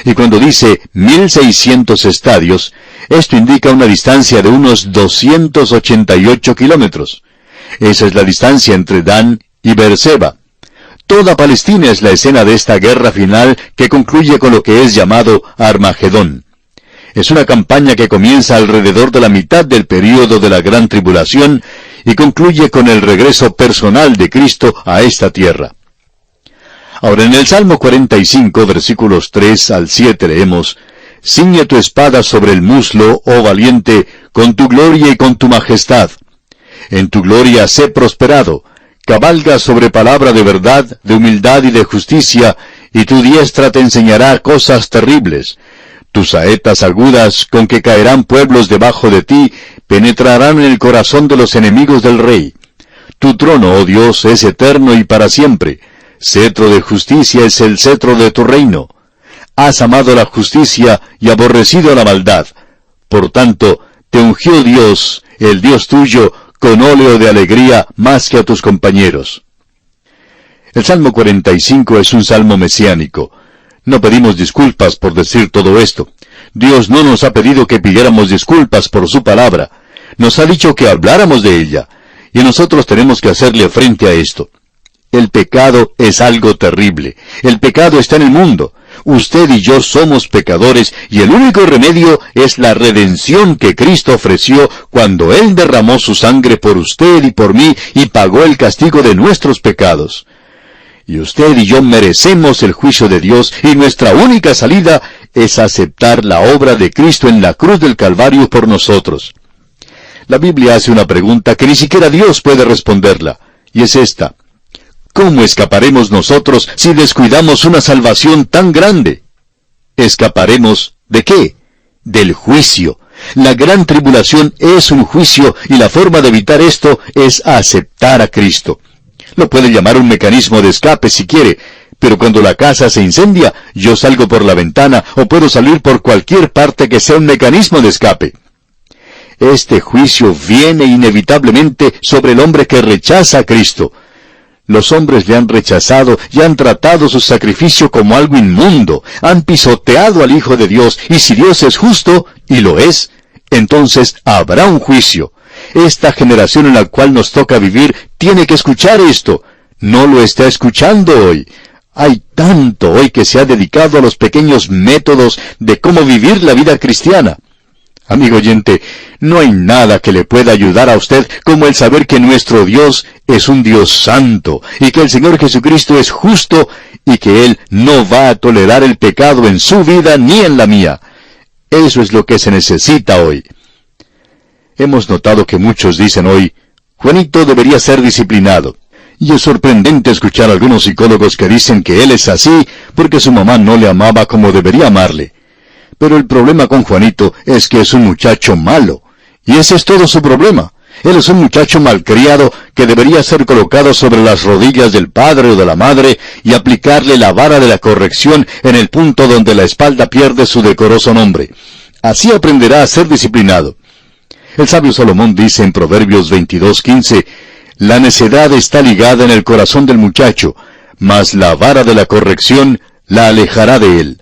Y cuando dice 1,600 estadios, esto indica una distancia de unos 288 kilómetros. Esa es la distancia entre Dan y Beerseba. Toda Palestina es la escena de esta guerra final que concluye con lo que es llamado Armagedón. Es una campaña que comienza alrededor de la mitad del período de la Gran Tribulación y concluye con el regreso personal de Cristo a esta tierra. Ahora, en el Salmo 45, versículos 3 al 7 leemos: Ciñe tu espada sobre el muslo, oh valiente, con tu gloria y con tu majestad. En tu gloria sé prosperado. Cabalga sobre palabra de verdad, de humildad y de justicia, y tu diestra te enseñará cosas terribles. Tus saetas agudas, con que caerán pueblos debajo de ti, penetrarán en el corazón de los enemigos del rey. Tu trono, oh Dios, es eterno y para siempre. Cetro de justicia es el cetro de tu reino. Has amado la justicia y aborrecido la maldad. Por tanto, te ungió Dios, el Dios tuyo, con óleo de alegría más que a tus compañeros. El Salmo 45 es un salmo mesiánico. No pedimos disculpas por decir todo esto. Dios no nos ha pedido que pidiéramos disculpas por su palabra. Nos ha dicho que habláramos de ella, y nosotros tenemos que hacerle frente a esto. El pecado es algo terrible. El pecado está en el mundo. Usted y yo somos pecadores, y el único remedio es la redención que Cristo ofreció cuando Él derramó su sangre por usted y por mí, y pagó el castigo de nuestros pecados. Y usted y yo merecemos el juicio de Dios, y nuestra única salida es aceptar la obra de Cristo en la cruz del Calvario por nosotros. La Biblia hace una pregunta que ni siquiera Dios puede responderla, y es esta: ¿cómo escaparemos nosotros si descuidamos una salvación tan grande? ¿Escaparemos de qué? Del juicio. La gran tribulación es un juicio, y la forma de evitar esto es aceptar a Cristo. Lo puede llamar un mecanismo de escape si quiere, pero cuando la casa se incendia, yo salgo por la ventana o puedo salir por cualquier parte que sea un mecanismo de escape. Este juicio viene inevitablemente sobre el hombre que rechaza a Cristo. Los hombres le han rechazado y han tratado su sacrificio como algo inmundo, han pisoteado al Hijo de Dios, y si Dios es justo, y lo es, entonces habrá un juicio. Esta generación en la cual nos toca vivir tiene que escuchar esto. No lo está escuchando hoy. Hay tanto hoy que se ha dedicado a los pequeños métodos de cómo vivir la vida cristiana. Amigo oyente, no hay nada que le pueda ayudar a usted como el saber que nuestro Dios es un Dios santo, y que el Señor Jesucristo es justo, y que Él no va a tolerar el pecado en su vida ni en la mía. Eso es lo que se necesita hoy. Hemos notado que muchos dicen hoy, Juanito debería ser disciplinado. Y es sorprendente escuchar a algunos psicólogos que dicen que él es así porque su mamá no le amaba como debería amarle. Pero el problema con Juanito es que es un muchacho malo. Y ese es todo su problema. Él es un muchacho malcriado que debería ser colocado sobre las rodillas del padre o de la madre y aplicarle la vara de la corrección en el punto donde la espalda pierde su decoroso nombre. Así aprenderá a ser disciplinado. El sabio Salomón dice en Proverbios 22:15, «La necedad está ligada en el corazón del muchacho, mas la vara de la corrección la alejará de él».